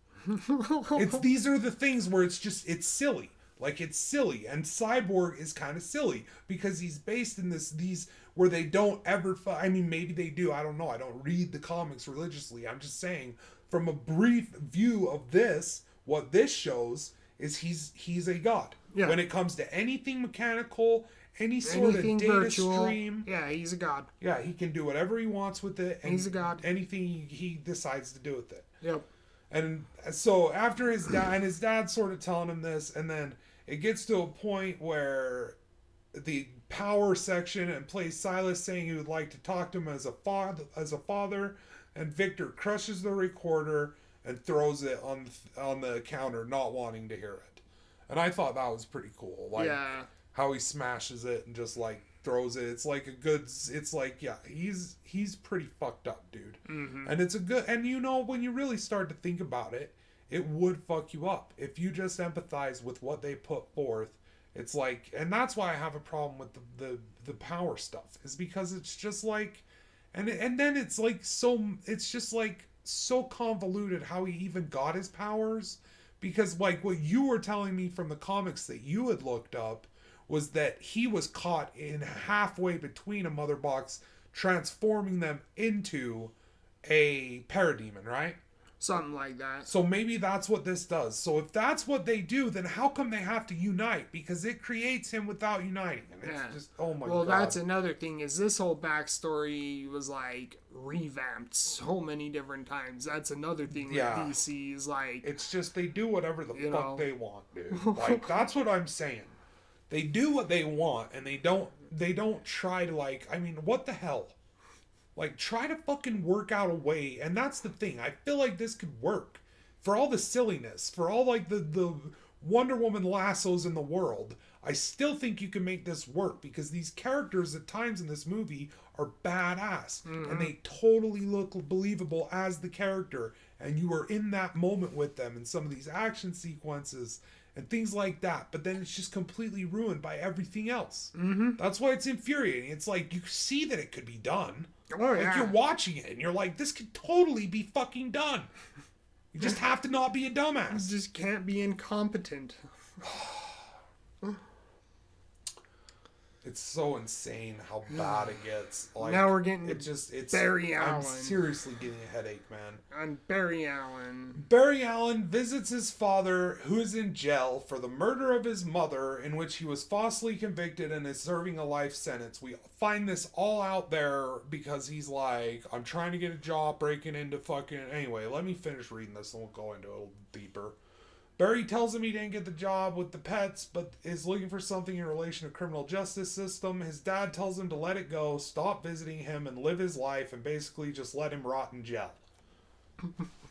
These are the things where it's silly. Like, it's silly. And Cyborg is kind of silly because he's based in these where they don't ever I mean, maybe they do. I don't know. I don't read the comics religiously. I'm just saying, from a brief view of this, what this shows is he's a god. Yeah. When it comes to anything mechanical, any sort of data virtual stream. Yeah, he's a god. Yeah, he can do whatever he wants with it. And he's a god. Anything he decides to do with it. Yep. And so after his dad's sort of telling him this, and then it gets to a point where the power section and plays Silas saying he would like to talk to him as a father, and Victor crushes the recorder and throws it on the counter, not wanting to hear it. And I thought that was pretty cool. Like, how he smashes it and just like throws it. It's like he's pretty fucked up, dude. Mm-hmm. And it's and you know, when you really start to think about it, it would fuck you up if you just empathize with what they put forth. It's like, and that's why I have a problem with the power stuff, is because it's just like, and then it's like it's just like so convoluted how he even got his powers, because like what you were telling me from the comics that you had looked up was that he was caught in halfway between a mother box, transforming them into a parademon, right? Something like that. So maybe that's what this does. So if that's what they do, then how come they have to unite? Because it creates him without uniting. And it's just, oh my God. Well, that's another thing, is this whole backstory was like revamped so many different times. That's another thing with DC is like... It's just they do whatever the fuck they want, dude. Like, that's what I'm saying. They do what they want, and they don't try to, like, I mean, what the hell? Like, try to fucking work out a way. And that's the thing. I feel like this could work. For all the silliness, for all, like, the Wonder Woman lassos in the world, I still think you can make this work, because these characters at times in this movie are badass. Mm-hmm. And they totally look believable as the character. And you are in that moment with them in some of these action sequences and things like that. But then it's just completely ruined by everything else. Mm-hmm. That's why it's infuriating. It's like, you see that it could be done. Oh, like, you're watching it and you're like, this could totally be fucking done. You just have to not be a dumbass. You just can't be incompetent. It's so insane how bad it gets. Like, now we're getting it's Barry Allen. I'm seriously getting a headache, man. And Barry Allen. Barry Allen visits his father, who is in jail for the murder of his mother, in which he was falsely convicted and is serving a life sentence. We find this all out there because he's like, I'm trying to get a job, breaking into fucking... Anyway, let me finish reading this and we'll go into it a little deeper. Barry tells him he didn't get the job with the pets, but is looking for something in relation to criminal justice system. His dad tells him to let it go, stop visiting him, and live his life, and basically just let him rot in jail.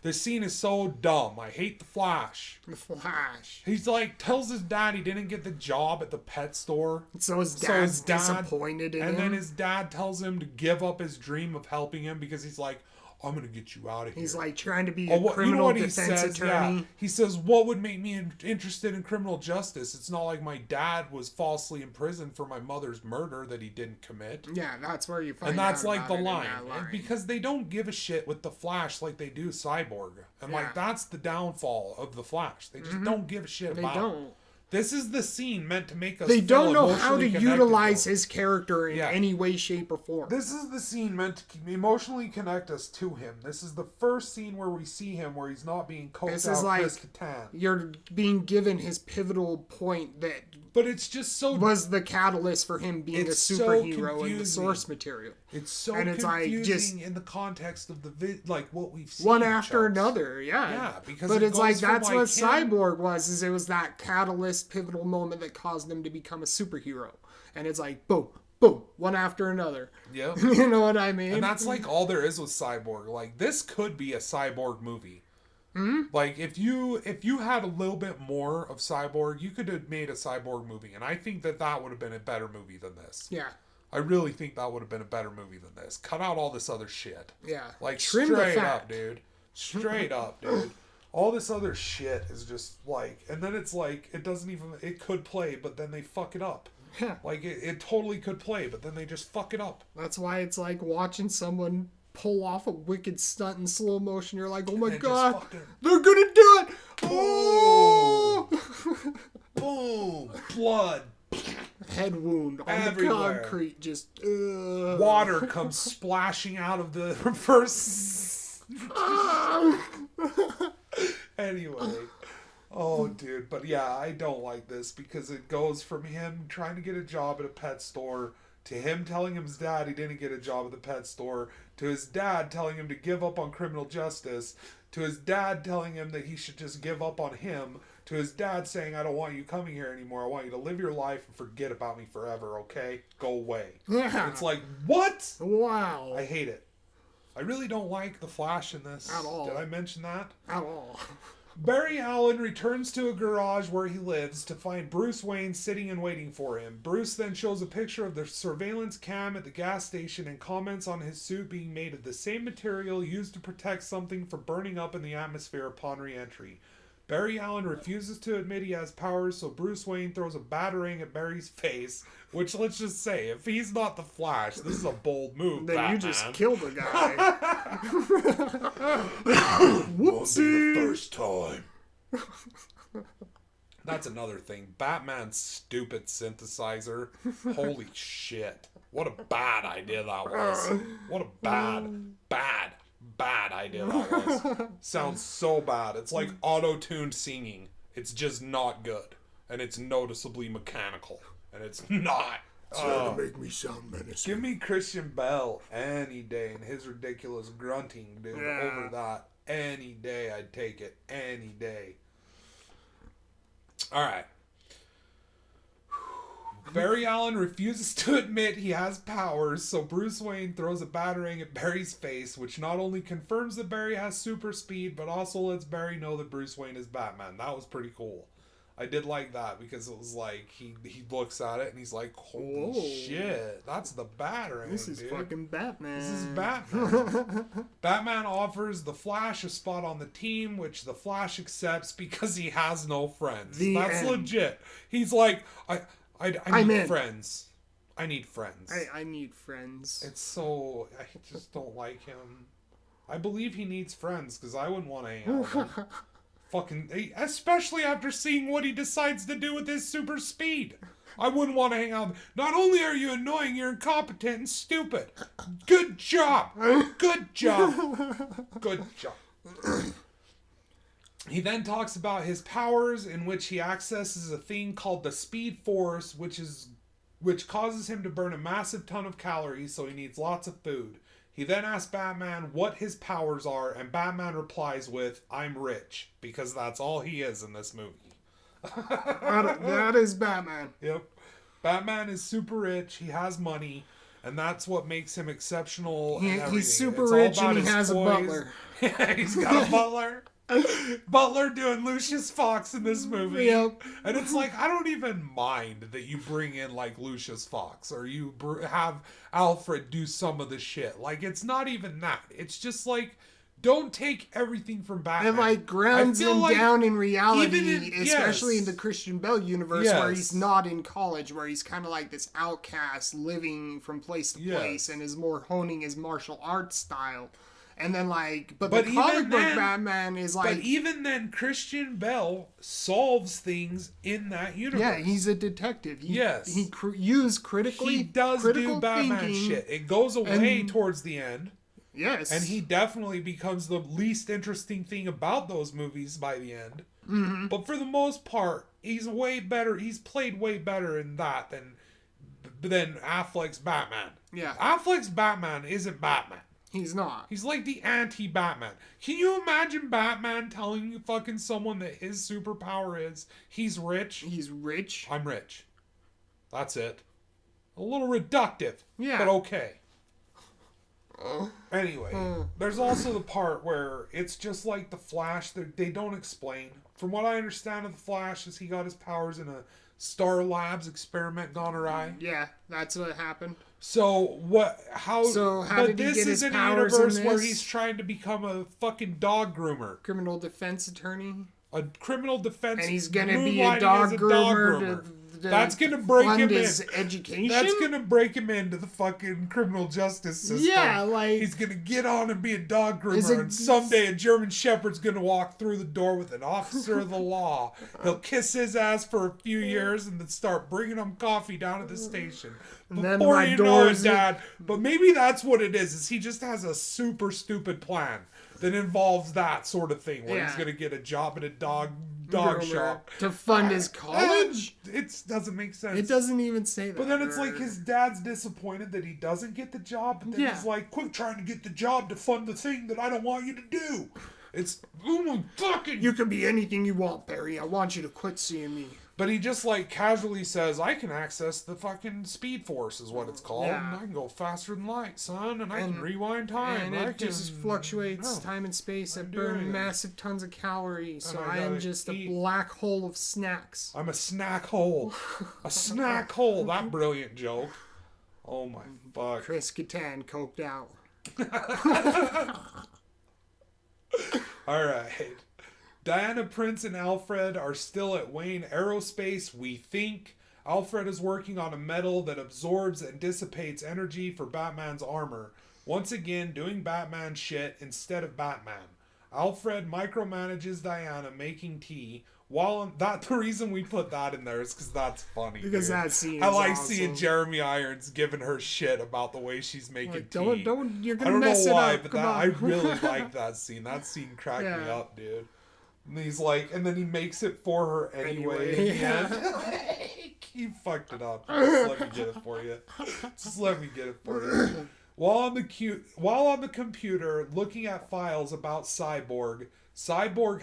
This scene is so dumb. I hate the Flash. The Flash. He's like, tells his dad he didn't get the job at the pet store. So his dad's disappointed in him. And then his dad tells him to give up his dream of helping him because he's like, I'm going to get you out of here. He's like trying to be a criminal defense attorney. Yeah. He says, what would make me interested in criminal justice? It's not like my dad was falsely imprisoned for my mother's murder that he didn't commit. Yeah, that's where you find out. And that's like the line. line. Because they don't give a shit with the Flash like they do Cyborg. And like, that's the downfall of the Flash. They just don't give a shit about it. They don't. This is the scene meant to make us They don't know how to utilize to his character in any way, shape, or form. This is the scene meant to emotionally connect us to him. This is the first scene where we see him where he's not being coked out like Chris Kattan. You're being given his pivotal point that But it's just so... was the catalyst for him being a superhero in the source material. It's so and it's confusing like just in the context of the what we've seen. One after another, yeah. Yeah, because but it's like that's what him... Cyborg was. Is it was that catalyst, pivotal moment that caused him to become a superhero, and it's like boom, boom, one after another. Yep. You know what I mean? And that's like all there is with Cyborg. Like this could be a Cyborg movie. Mm-hmm. Like if you had a little bit more of Cyborg, you could have made a Cyborg movie, and I think that would have been a better movie than this. Yeah. I really think that would have been a better movie than this. Cut out all this other shit. Yeah. Like Trim straight up, dude. Straight up, dude. All this other shit is just like, and then it's like it doesn't even. It could play, but then they fuck it up. Yeah. Like it totally could play, but then they just fuck it up. That's why it's like watching someone pull off a wicked stunt in slow motion. You're like, oh my god, they're gonna do it! Oh! Boom! Blood. Head wound on everywhere. The concrete. Just water comes splashing out of the reverse. Anyway. Oh, dude. But yeah, I don't like this because it goes from him trying to get a job at a pet store to him telling his dad he didn't get a job at the pet store, to his dad telling him to give up on criminal justice, to his dad telling him that he should just give up on him, to his dad saying, I don't want you coming here anymore. I want you to live your life and forget about me forever, okay? Go away. Yeah. It's like, what? Wow. I hate it. I really don't like the Flash in this. At all. Did I mention that? At all. Barry Allen returns to a garage where he lives to find Bruce Wayne sitting and waiting for him. Bruce then shows a picture of the surveillance cam at the gas station and comments on his suit being made of the same material used to protect something from burning up in the atmosphere upon re-entry. Barry Allen refuses to admit he has powers, so Bruce Wayne throws a batarang at Barry's face, which, let's just say, if he's not the Flash, this is a bold move, then Batman. You just killed a guy. Whoopsie! Won't be the first time. That's another thing. Batman's stupid synthesizer. Holy shit. What a bad idea that was. What a bad idea that was. Sounds so bad. It's like auto-tuned singing. It's just not good. And it's noticeably mechanical. And it's not. Trying to make me sound menacing. Give me Christian Bale any day and his ridiculous grunting, dude, over that. Any day I'd take it. Any day. Alright. Barry Allen refuses to admit he has powers, so Bruce Wayne throws a batarang at Barry's face, which not only confirms that Barry has super speed, but also lets Barry know that Bruce Wayne is Batman. That was pretty cool. I did like that because it was like he looks at it and he's like, holy shit, that's the batarang, This is dude. fucking Batman. This is Batman. Batman offers the Flash a spot on the team, which the Flash accepts because he has no friends. That's legit. He's like, I need friends. I need friends. I need friends. It's so... I just don't like him. I believe he needs friends, because I wouldn't want to hang out with him. Fucking... Especially after seeing what he decides to do with his super speed. I wouldn't want to hang out with him. Not only are you annoying, you're incompetent and stupid. Good job. Good job. Good job. He then talks about his powers, in which he accesses a thing called the Speed Force, which causes him to burn a massive ton of calories, so he needs lots of food. He then asks Batman what his powers are, and Batman replies with, I'm rich, because that's all he is in this movie. That is Batman. Yep. Batman is super rich, he has money, and that's what makes him exceptional. He's super rich and he has toys. a butler. Yeah, he's got a butler. Butler doing Lucius Fox in this movie. Yep. And it's like, I don't even mind that you bring in like Lucius Fox or you have Alfred do some of the shit. Like, it's not even that. It's just like, don't take everything from Batman. And like grounds him down in reality, especially in the Christian Bale universe where he's not in college, where he's kind of like this outcast living from place to place and is more honing his martial arts style. And then like, but the comic book Batman is like... But even then, Christian Bale solves things in that universe. Yeah, he's a detective. He used critically... He does do Batman shit. It goes away towards the end. Yes. And he definitely becomes the least interesting thing about those movies by the end. Mm-hmm. But for the most part, he's way better. He's played way better in that than Affleck's Batman. Yeah. Affleck's Batman isn't Batman. He's not. He's like the anti-Batman. Can you imagine Batman telling fucking someone that his superpower is he's rich? He's rich. I'm rich. That's it. A little reductive. Yeah. But okay. Anyway, there's also the part where it's just like the Flash. They don't explain. From what I understand of the Flash is he got his powers in a Star Labs experiment gone awry. Yeah, that's what happened. So how did he get his in a powers universe in where this? he's trying to become a fucking dog groomer. Criminal defense attorney. A criminal defense, and he's gonna be moonlighting a dog as groomer. That's gonna break fund him his in. education. That's gonna break him into the fucking criminal justice system. Yeah, like he's gonna get on and be a dog groomer, and someday a German Shepherd's gonna walk through the door with an officer of the law. He'll kiss his ass for a few years and then start bringing him coffee down at the station. Before you know it, Dad. But maybe that's what it is he just has a super stupid plan that involves that sort of thing, where he's gonna get a job at a dog shop to fund his college. It doesn't make sense. It doesn't even say that. But then it's like his dad's disappointed that he doesn't get the job. But then he's like, quit trying to get the job to fund the thing that I don't want you to do. It's, oh my fucking... You can be anything you want, Barry. I want you to quit seeing me. But he just like casually says, I can access the fucking Speed Force is what it's called. Yeah. And I can go faster than light, son. And I can rewind time. And it just fluctuates time and space. I burn massive tons of calories. So I am just a black hole of snacks. I'm a snack hole. A snack hole. That brilliant joke. Oh my fuck. Chris Kattan coked out. Alright. Diana Prince and Alfred are still at Wayne Aerospace, we think. Alfred is working on a metal that absorbs and dissipates energy for Batman's armor. Once again, doing Batman shit instead of Batman. Alfred micromanages Diana making tea. The reason we put that in there is because that's funny. Because dude. that scene is I like awesome. seeing Jeremy Irons giving her shit about the way she's making tea. You're gonna mess it up. I don't know why, but I really like that scene. That scene cracked me up, dude. And he's like, and then he makes it for her anyway. He fucked it up. Just let me get it for you. Just let me get it for you. While on the computer looking at files about Cyborg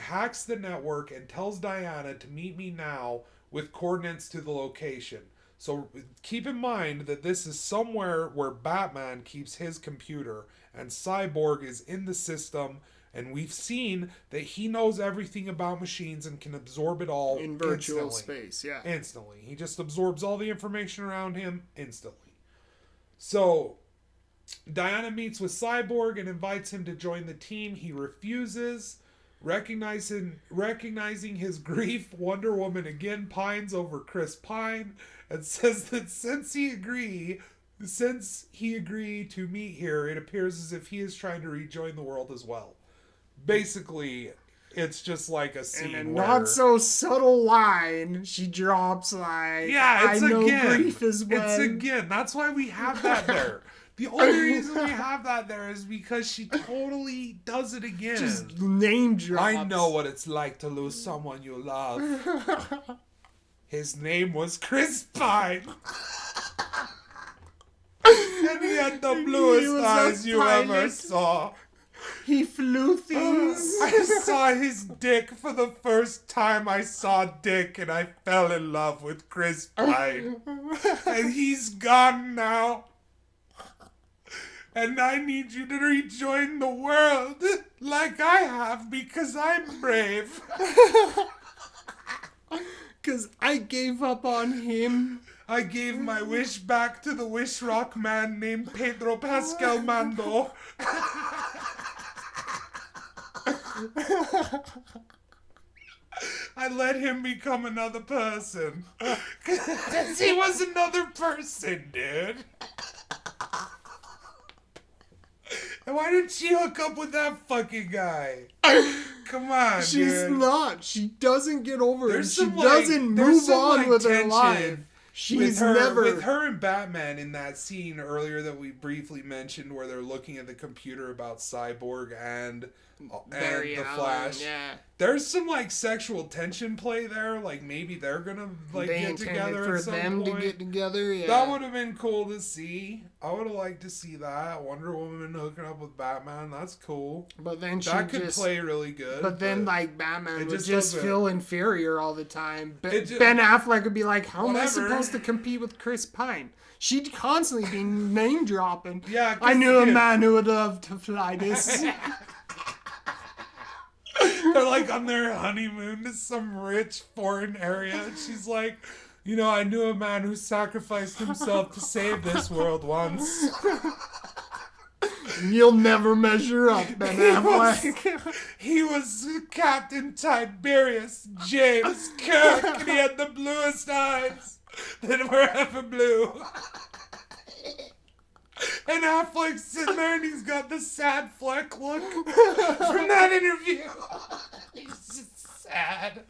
hacks the network and tells Diana to meet me now with coordinates to the location. So keep in mind that this is somewhere where Batman keeps his computer and Cyborg is in the system, and we've seen that he knows everything about machines and can absorb it all in virtual space. Yeah, instantly. He just absorbs all the information around him instantly. So Diana meets with Cyborg and invites him to join the team. He refuses. Recognizing his grief, Wonder Woman again pines over Chris Pine and says that since he agreed to meet here, it appears as if he is trying to rejoin the world as well. Basically, it's just like a scene and a where... not so subtle line she drops like, I know grief is when... It's again. That's why we have that there. The only reason we have that there is because she totally does it again. Just name drops. I know what it's like to lose someone you love. His name was Chris Pine. And he had the bluest eyes you ever saw. He flew things. I saw his dick for the first time I saw Dick, and I fell in love with Chris Pine. And he's gone now. And I need you to rejoin the world like I have because I'm brave. Because I gave up on him. I gave my wish back to the wish rock man named Pedro Pascal Mando. I let him become another person. Because he was another person, dude. And why didn't she hook up with that fucking guy? Come on, She's dude. not. She doesn't get over it. She some, doesn't move on with her tension life. She's never... With her and Batman in that scene earlier that we briefly mentioned where they're looking at the computer about Cyborg and Barry and the Allen, Flash. yeah. There's some like sexual tension play there. Like maybe they're gonna like They get intended together for at some them point. to get together. Yeah, That would have been cool to see. I would have liked to see that. Wonder Woman hooking up with Batman. That's cool. But then That could play really good. But then, like, Batman would just doesn't- feel inferior all the time. just- Ben Affleck would be like, how am I Whatever. supposed to compete with Chris Pine? She'd constantly be name dropping. Yeah, 'cause I knew a kid- man who would love to fly this. They're like on their honeymoon to some rich foreign area. And she's like, you know, I knew a man who sacrificed himself to save this world once. You'll never measure up, Ben Affleck. He was Captain Tiberius James Kirk, and he had the bluest eyes that were ever blue. And Affleck's sitting there and he's got the sad Fleck look from that interview. He's just sad.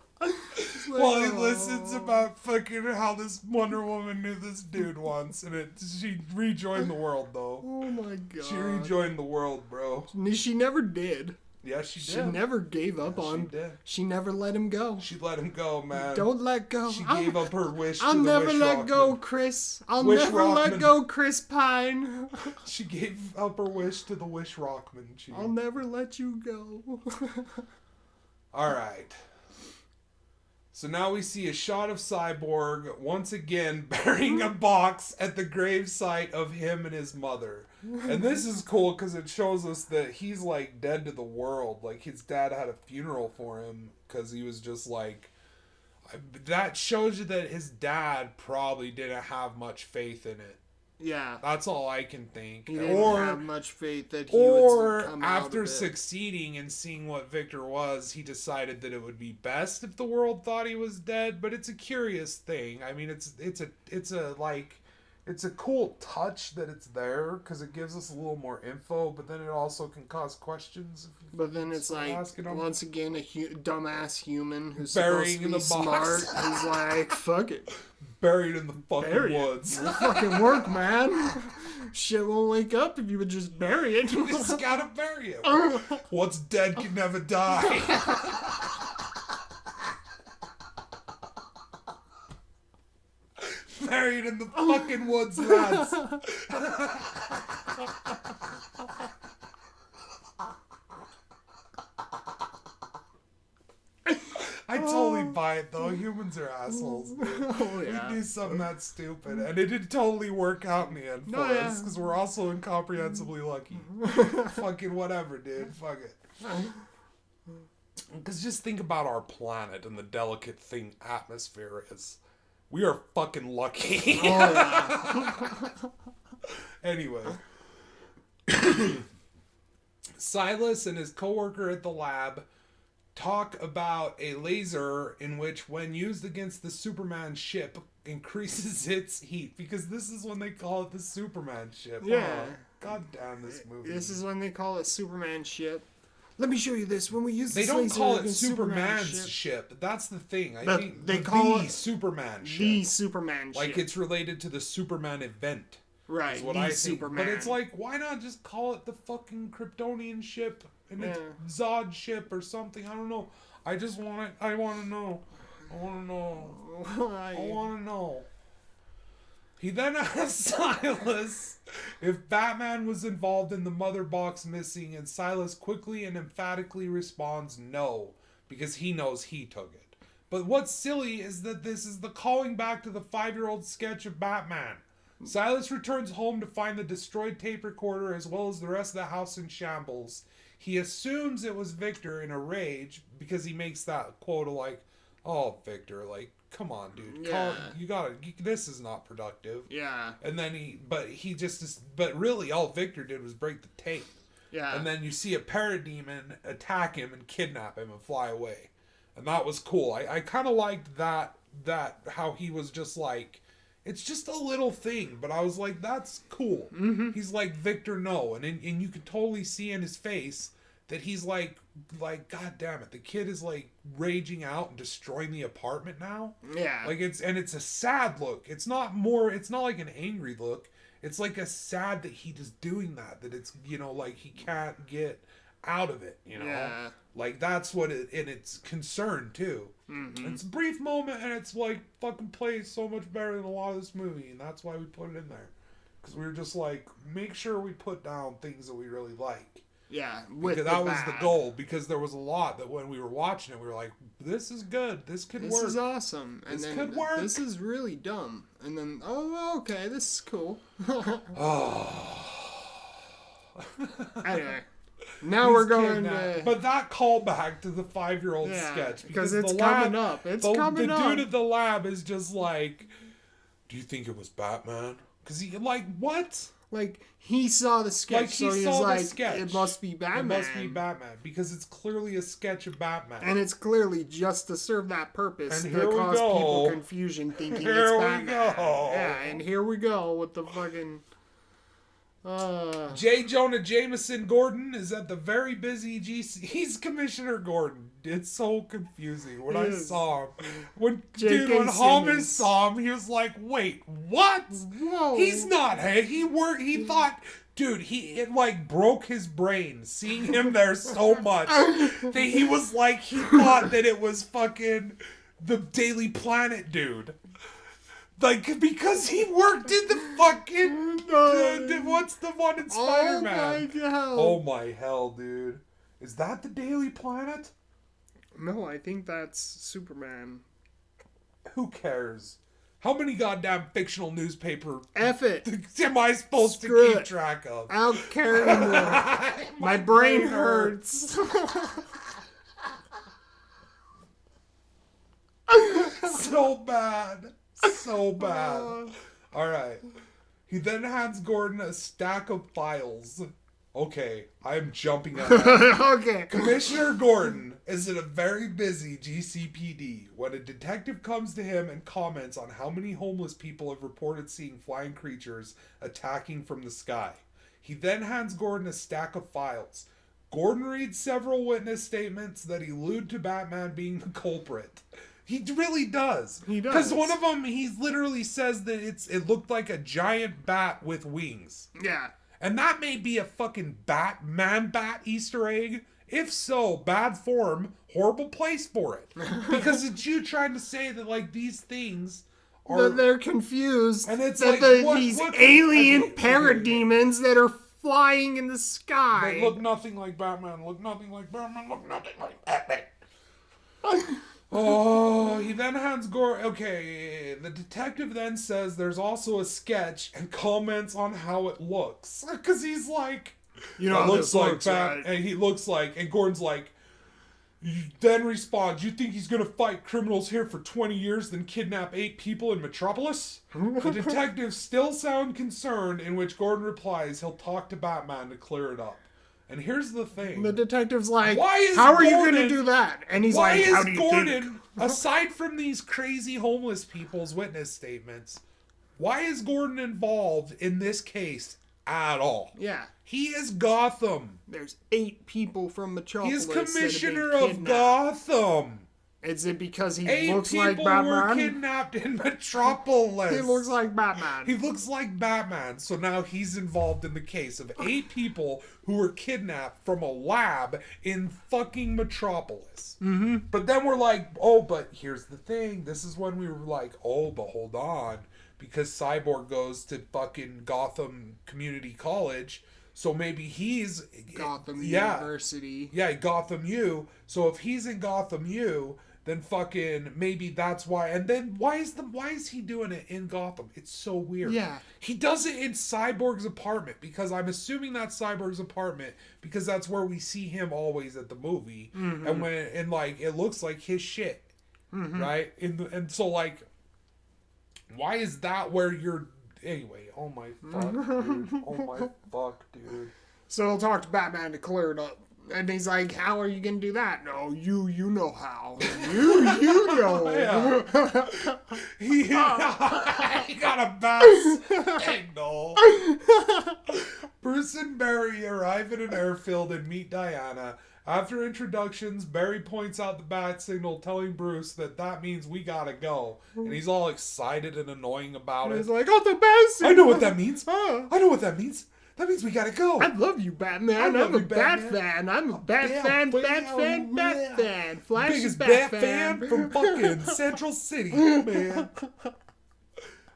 While he listens about fucking how this Wonder Woman knew this dude once, and she rejoined the world though. Oh my god. She rejoined the world, bro. She never did. Yeah, she did. She never gave up on. She did. She never let him go. She let him go, man. Don't let go. She gave up her wish I'll to the never Wish let go, Rockman. Chris. I'll Wish never let Rockman. go, Chris Pine. She gave up her wish to the Wish Rockman. I'll never let you go. All right. So now we see a shot of Cyborg once again burying a box at the gravesite of him and his mother. And this is cool because it shows us that he's like dead to the world. Like his dad had a funeral for him because he was just like... That shows you that his dad probably didn't have much faith in it. Yeah. That's all I can think. He didn't have much faith that he would come out after of it. succeeding and seeing what Victor was, he decided that it would be best if the world thought he was dead. But it's a curious thing. I mean, it's a cool touch that it's there because it gives us a little more info. But then it also can cause questions. But then it's like, once again, a dumbass human who's Burying supposed to in be the smart box. is like, fuck it. Buried in the fucking Bury it. woods. It'll fucking work, man. Shit won't wake up if you would just bury it. You just gotta bury it. What's dead can never die. Buried in the fucking woods, lads. I totally buy it though. Humans are assholes. Dude. Oh, yeah. We do something that stupid, and it did totally work out in the end for us because we're also incomprehensibly lucky. Fucking whatever, dude. Fuck it. Because just think about our planet and the delicate thing atmosphere is. We are fucking lucky. Oh, yeah. Anyway. Silas and his coworker at the lab talk about a laser in which, when used against the Superman ship, increases its heat. Because this is when they call it the Superman ship. Yeah. Oh, God damn this movie. This is when they call it Superman shit. Let me show you this. When we use They this don't laser call it against Superman's ship. That's the thing. I But think they call the it Superman ship. The Superman ship. Like it's related to the Superman event. right. Is what the I think. Superman. But it's like, why not just call it the fucking Kryptonian ship and it's Zod ship or something? I don't know. I just want it. I want to know. I want to know. I want to know. He then asks Silas if Batman was involved in the mother box missing, and Silas quickly and emphatically responds no, because he knows he took it. But what's silly is that this is the calling back to the 5-year-old sketch of Batman. Silas returns home to find the destroyed tape recorder as well as the rest of the house in shambles. He assumes it was Victor in a rage because he makes that quote of like, oh, Victor, like, come on, dude. Yeah. This is not productive. Yeah. And then but really all Victor did was break the tape. Yeah. And then you see a parademon attack him and kidnap him and fly away. And that was cool. I kind of liked that how he was just like, it's just a little thing, but I was like, that's cool. Mm-hmm. He's like, Victor, no. And you could totally see in his face that he's like, God damn it, the kid is like raging out and destroying the apartment now. Yeah. Like it's a sad look. It's not like an angry look. It's like a sad that he is doing that it's, like he can't get out of it, you know? Yeah. Like, that's what and it's concerned, too. Mm-hmm. It's a brief moment, and it's, like, fucking plays so much better than a lot of this movie, and that's why we put it in there. Because we were just like, make sure we put down things that we really like. Yeah, because that was the goal. Because there was a lot that when we were watching it, we were like, "This is good. This could work. This is awesome. And this then could work. This is really dumb." And then, oh, okay, this is cool. Anyway, now we're going to. But that callback to the 5-year-old sketch because it's coming up. It's coming up. The dude at the lab is just like, "Do you think it was Batman?" Because he like what? Like, he saw the sketch, like he so he saw was the like, sketch. it must be Batman. It must be Batman, because it's clearly a sketch of Batman. And it's clearly just to serve that purpose, and to cause people confusion thinking it's Batman. Yeah, and here we go with the fucking... J. Jonah Jameson Gordon is at the very busy GC. He's Commissioner Gordon. It's so confusing when I saw him. When Holmes saw him, he was like, "Wait, what? Whoa. He's not. Hey, he thought." Dude, it like broke his brain seeing him there so much that he was like, he thought that it was fucking the Daily Planet dude. Like, because he worked in the fucking... what's the one in Spider-Man? Oh my hell. Oh my hell, dude. Is that the Daily Planet? No, I think that's Superman. Who cares? How many goddamn fictional newspaper... F it. am I supposed Screw to keep it. track of? I don't care anymore. My brain hurts. So bad. So bad. Alright. He then hands Gordon a stack of files. Okay, I'm jumping ahead. Okay. Commissioner Gordon is at a very busy GCPD when a detective comes to him and comments on how many homeless people have reported seeing flying creatures attacking from the sky. He then hands Gordon a stack of files. Gordon reads several witness statements that allude to Batman being the culprit. He really does. He does. Because one of them, he literally says that it looked like a giant bat with wings. Yeah. And that may be a fucking bat Easter egg. If so, bad form, horrible place for it. Because it's you trying to say that, like, these things are... That they're confused. And it's that like, these alien parademons that are flying in the sky. They look nothing like Batman, look nothing like Batman, look nothing like Batman. Oh, he then hands Gordon... Okay, the detective then says there's also a sketch and comments on how it looks. Because he's like... You know, it looks like looks Bat... right. And he looks like... And Gordon's like... Then responds, "You think he's going to fight criminals here for 20 years, then kidnap 8 people in Metropolis?" The detectives still sound concerned, in which Gordon replies he'll talk to Batman to clear it up. And here's the thing. The detective's like, Why is how are you Gordon- going to do that? And he's Why like, how is do you Gordon, think? aside from these crazy homeless people's witness statements, why is Gordon involved in this case at all? Yeah. He is Gotham. There's 8 people from He Metropolis. is that have been commissioner of kidnapped. Gotham. Is it because he 8 looks people like Batman? were kidnapped in Metropolis. He looks like Batman. He looks like Batman, so now he's involved in the case of 8 people who were kidnapped from a lab in fucking Metropolis. Mm-hmm. But then we're like, oh, but here's the thing. This is when we were like, oh, but hold on. Because Cyborg goes to fucking Gotham Community College, so maybe he's... Gotham University. Yeah, Gotham U. So if he's in Gotham U... then fucking maybe that's why. And then why is he doing it in Gotham? It's so weird. Yeah. He does it in Cyborg's apartment, because I'm assuming that's Cyborg's apartment because that's where we see him always at the movie. Mm-hmm. And like it looks like his shit. Mm-hmm. Right? And so like why is that where you're anyway, oh my fuck, dude. Oh my fuck, dude. So he'll talk to Batman to clear it up. And he's like, how are you going to do that? No, you know how. You know. Yeah. he got a bad signal. Bruce and Barry arrive at an airfield and meet Diana. After introductions, Barry points out the bat signal, telling Bruce that means we gotta go. And he's all excited and annoying about it. He's like, oh, the best. I know what that means. Huh. I know what that means. That means we gotta go. I love you, Batman. I'm a Bat fan. I'm a Bat fan. Flash biggest Bat fan from fucking Central City, man.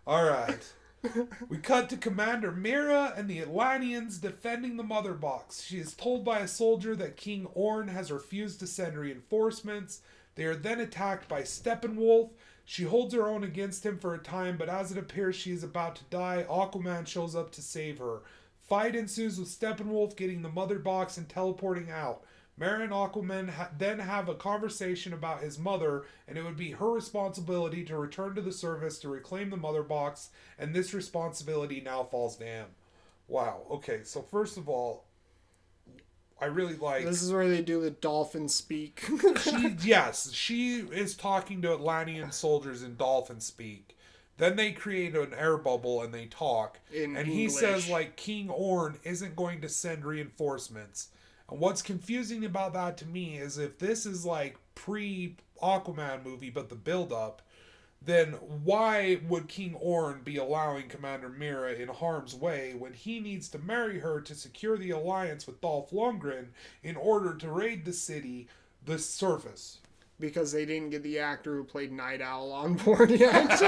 All right. We cut to Commander Mira and the Atlanteans defending the Mother Box. She is told by a soldier that King Orn has refused to send reinforcements. They are then attacked by Steppenwolf. She holds her own against him for a time, but as it appears she is about to die, Aquaman shows up to save her. Fight ensues with Steppenwolf getting the Mother Box and teleporting out. Mara and Aquaman then have a conversation about his mother, and it would be her responsibility to return to the surface to reclaim the Mother Box, and this responsibility now falls to him. Wow. Okay, so first of all, I really like... This is where they do the dolphin speak. She is talking to Atlantean soldiers in dolphin speak. Then they create an air bubble and they talk. In and English. He says, like, King Orn isn't going to send reinforcements. And what's confusing about that to me is if this is like pre-Aquaman movie, but the build-up, then why would King Orn be allowing Commander Mira in harm's way when he needs to marry her to secure the alliance with Dolph Lundgren in order to raid the city, the surface? Because they didn't get the actor who played Night Owl on board yet.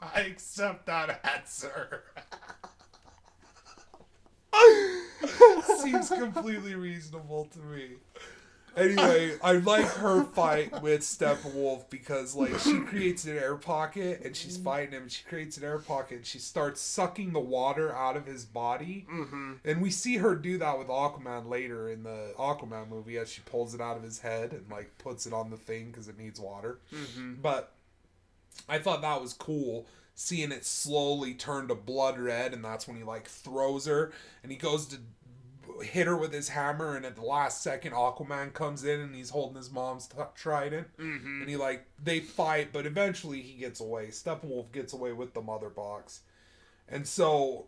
I accept that answer. Seems completely reasonable to me. Anyway, I like her fight with Steppenwolf because, like, she creates an air pocket and she's fighting him. She creates an air pocket and she starts sucking the water out of his body. Mm-hmm. And we see her do that with Aquaman later in the Aquaman movie as she pulls it out of his head and, like, puts it on the thing because it needs water. Mm-hmm. But I thought that was cool, seeing it slowly turn to blood red, and that's when he, like, throws her and he goes to hit her with his hammer, and at the last second Aquaman comes in and he's holding his mom's trident. Mm-hmm. And he, like, they fight, but eventually he gets away. Steppenwolf gets away with the Mother Box. And so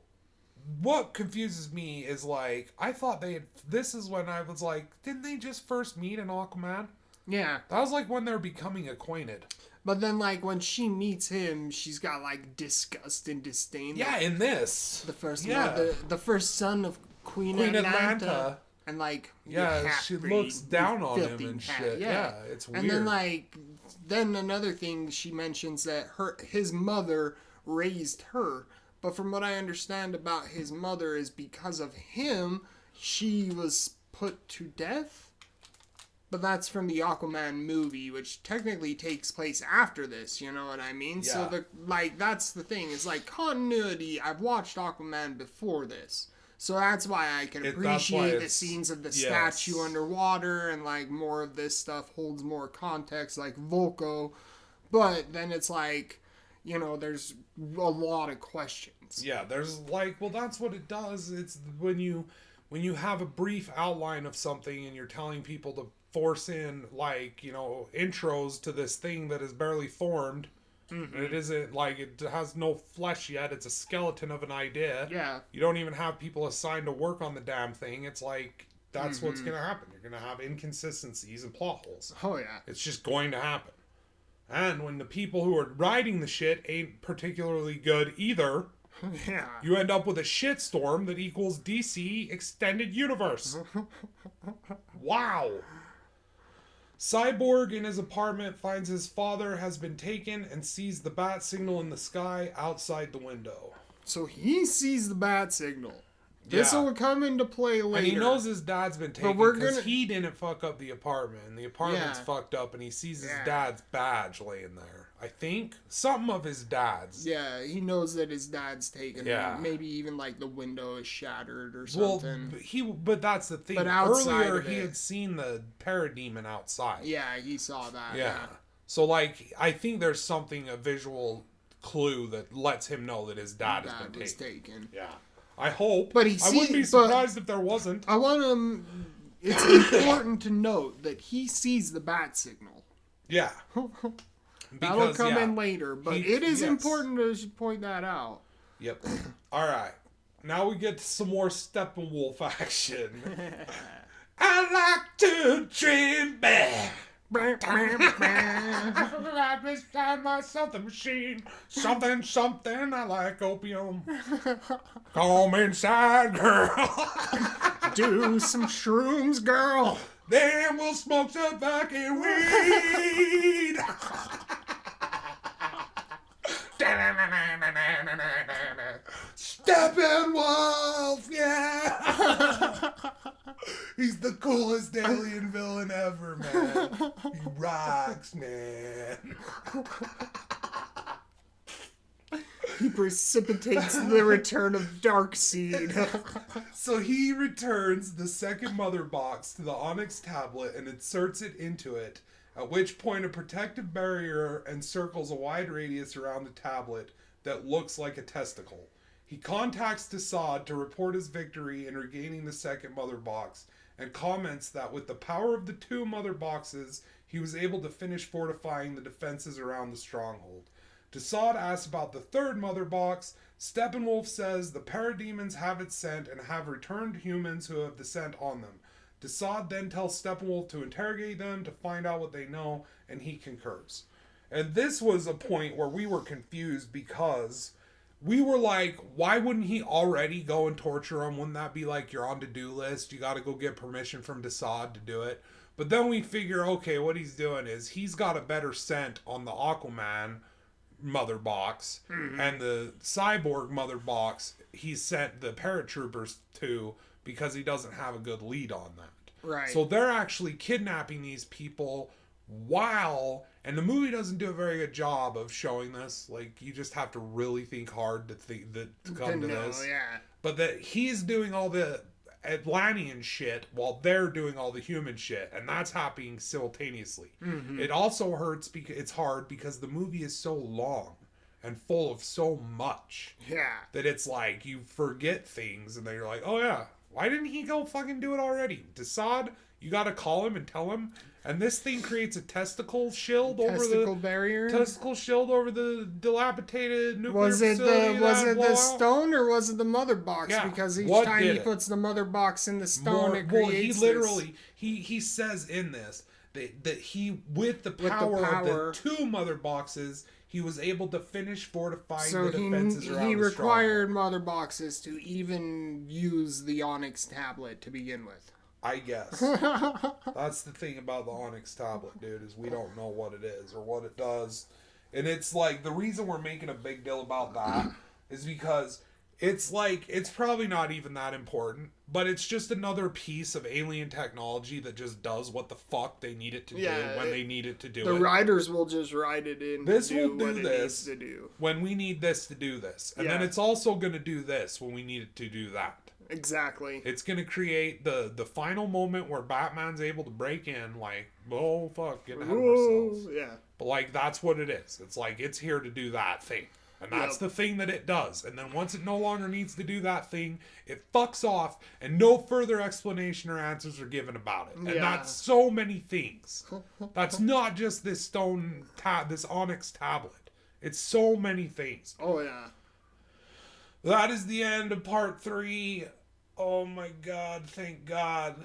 what confuses me is, like, I thought they had, this is when I was like, didn't they just first meet in Aquaman? Yeah. That was like when they're becoming acquainted. But then, like, when she meets him, she's got, like, disgust and disdain. Yeah, in this. The first the first son of Queen Atlanta. And, like, she looks down on him and shit. Yeah, it's weird. And then, like, then another thing she mentions that his mother raised her. But from what I understand about his mother is because of him, she was put to death. But that's from the Aquaman movie, which technically takes place after this, you know what I mean? Yeah. So, that's the thing. It's like continuity. I've watched Aquaman before this. So that's why I can appreciate the scenes of the statue underwater and, like, more of this stuff holds more context, like Volko. But then it's like, you know, there's a lot of questions. Yeah, there's, like, well, that's what it does. It's when you have a brief outline of something and you're telling people to force in, like, you know, intros to this thing that is barely formed. Mm-hmm. And it isn't, like, it has no flesh yet. It's a skeleton of an idea. Yeah. You don't even have people assigned to work on the damn thing. It's like, that's what's going to happen. You're going to have inconsistencies and plot holes. Oh, yeah. It's just going to happen. And when the people who are writing the shit ain't particularly good either, yeah, you end up with a shitstorm that equals DC Extended Universe. Wow. Cyborg in his apartment finds his father has been taken and sees the bat signal in the sky outside the window. So he sees the bat signal. This will come into play later. And he knows his dad's been taken because he didn't fuck up the apartment. And the apartment's fucked up and he sees his dad's badge laying there. I think. Something of his dad's. Yeah, he knows that his dad's taken. Yeah. Maybe even, like, the window is shattered or something. Well, but that's the thing. But earlier he had seen the parademon outside. Yeah, he saw that. Yeah. So, like, I think there's something, a visual clue that lets him know that his dad has been taken. Yeah. I hope. But I wouldn't be surprised if there wasn't. I want him. It's important to note that he sees the bat signal. Yeah. That'll come in later, but it is important to point that out. Yep. All right. Now we get to some more Steppenwolf action. I like to dream back. I beside myself the machine. Something, I like opium. Come inside, girl. Do some shrooms, girl. Then we'll smoke some fucking weed. Steppenwolf, yeah. He's the coolest alien villain ever, man. He rocks, man. He precipitates the return of Darkseid. So he returns the second mother box to the Onyx tablet and inserts it into it, at which point a protective barrier encircles a wide radius around the tablet that looks like a testicle. He contacts Desaad to report his victory in regaining the second mother box, and comments that with the power of the two mother boxes, he was able to finish fortifying the defenses around the stronghold. Desaad asks about the third mother box. Steppenwolf says the parademons have it sent and have returned humans who have the scent on them. Desaad then tells Steppenwolf to interrogate them to find out what they know, and he concurs. And this was a point where we were confused because we were like, why wouldn't he already go and torture him? Wouldn't that be like your on-to-do list? You got to go get permission from Desaad to do it. But then we figure, okay, what he's doing is he's got a better scent on the Aquaman mother box, and the cyborg mother box he sent the paratroopers to because he doesn't have a good lead on that. Right. So they're actually kidnapping these people while, and the movie doesn't do a very good job of showing this. Like, you just have to really think hard to think that to come to this. Yeah. But that he's doing all the Atlantean shit while they're doing all the human shit, and that's happening simultaneously. It also hurts because it's hard because the movie is so long and full of so much that it's like you forget things, and then you're like, oh yeah, why didn't he go fucking do it already? Desaad, you gotta call him and tell him. And this thing creates a testicle shield over the dilapidated nuclear facility. Was it the stone or was it the mother box? Yeah. Because each What time did he it? puts the mother box in the stone, it creates he says in this that he with the power of the two mother boxes, he was able to finish fortifying the defenses around the he required stronghold. mother boxes to even use the Onyx tablet to begin with. I guess. That's the thing about the Onyx tablet, dude, is we don't know what it is or what it does. And it's like, the reason we're making a big deal about that is because it's like, it's probably not even that important, but it's just another piece of alien technology that just does what the fuck they need it to do when they need it to do it. The writers will just write it in this to do will do what it this needs to do. when we need this to do this. And then it's also going to do this when we need it to do that. Exactly. It's going to create the final moment where Batman's able to break in, like, oh, fuck, getting ahead of ourselves. Yeah. But, like, that's what it is. It's like, it's here to do that thing. And that's the thing that it does. And then once it no longer needs to do that thing, it fucks off, and no further explanation or answers are given about it. And that's so many things. That's not just this this Onyx tablet. It's so many things. Oh, yeah. That is the end of part 3. Oh my god, thank God.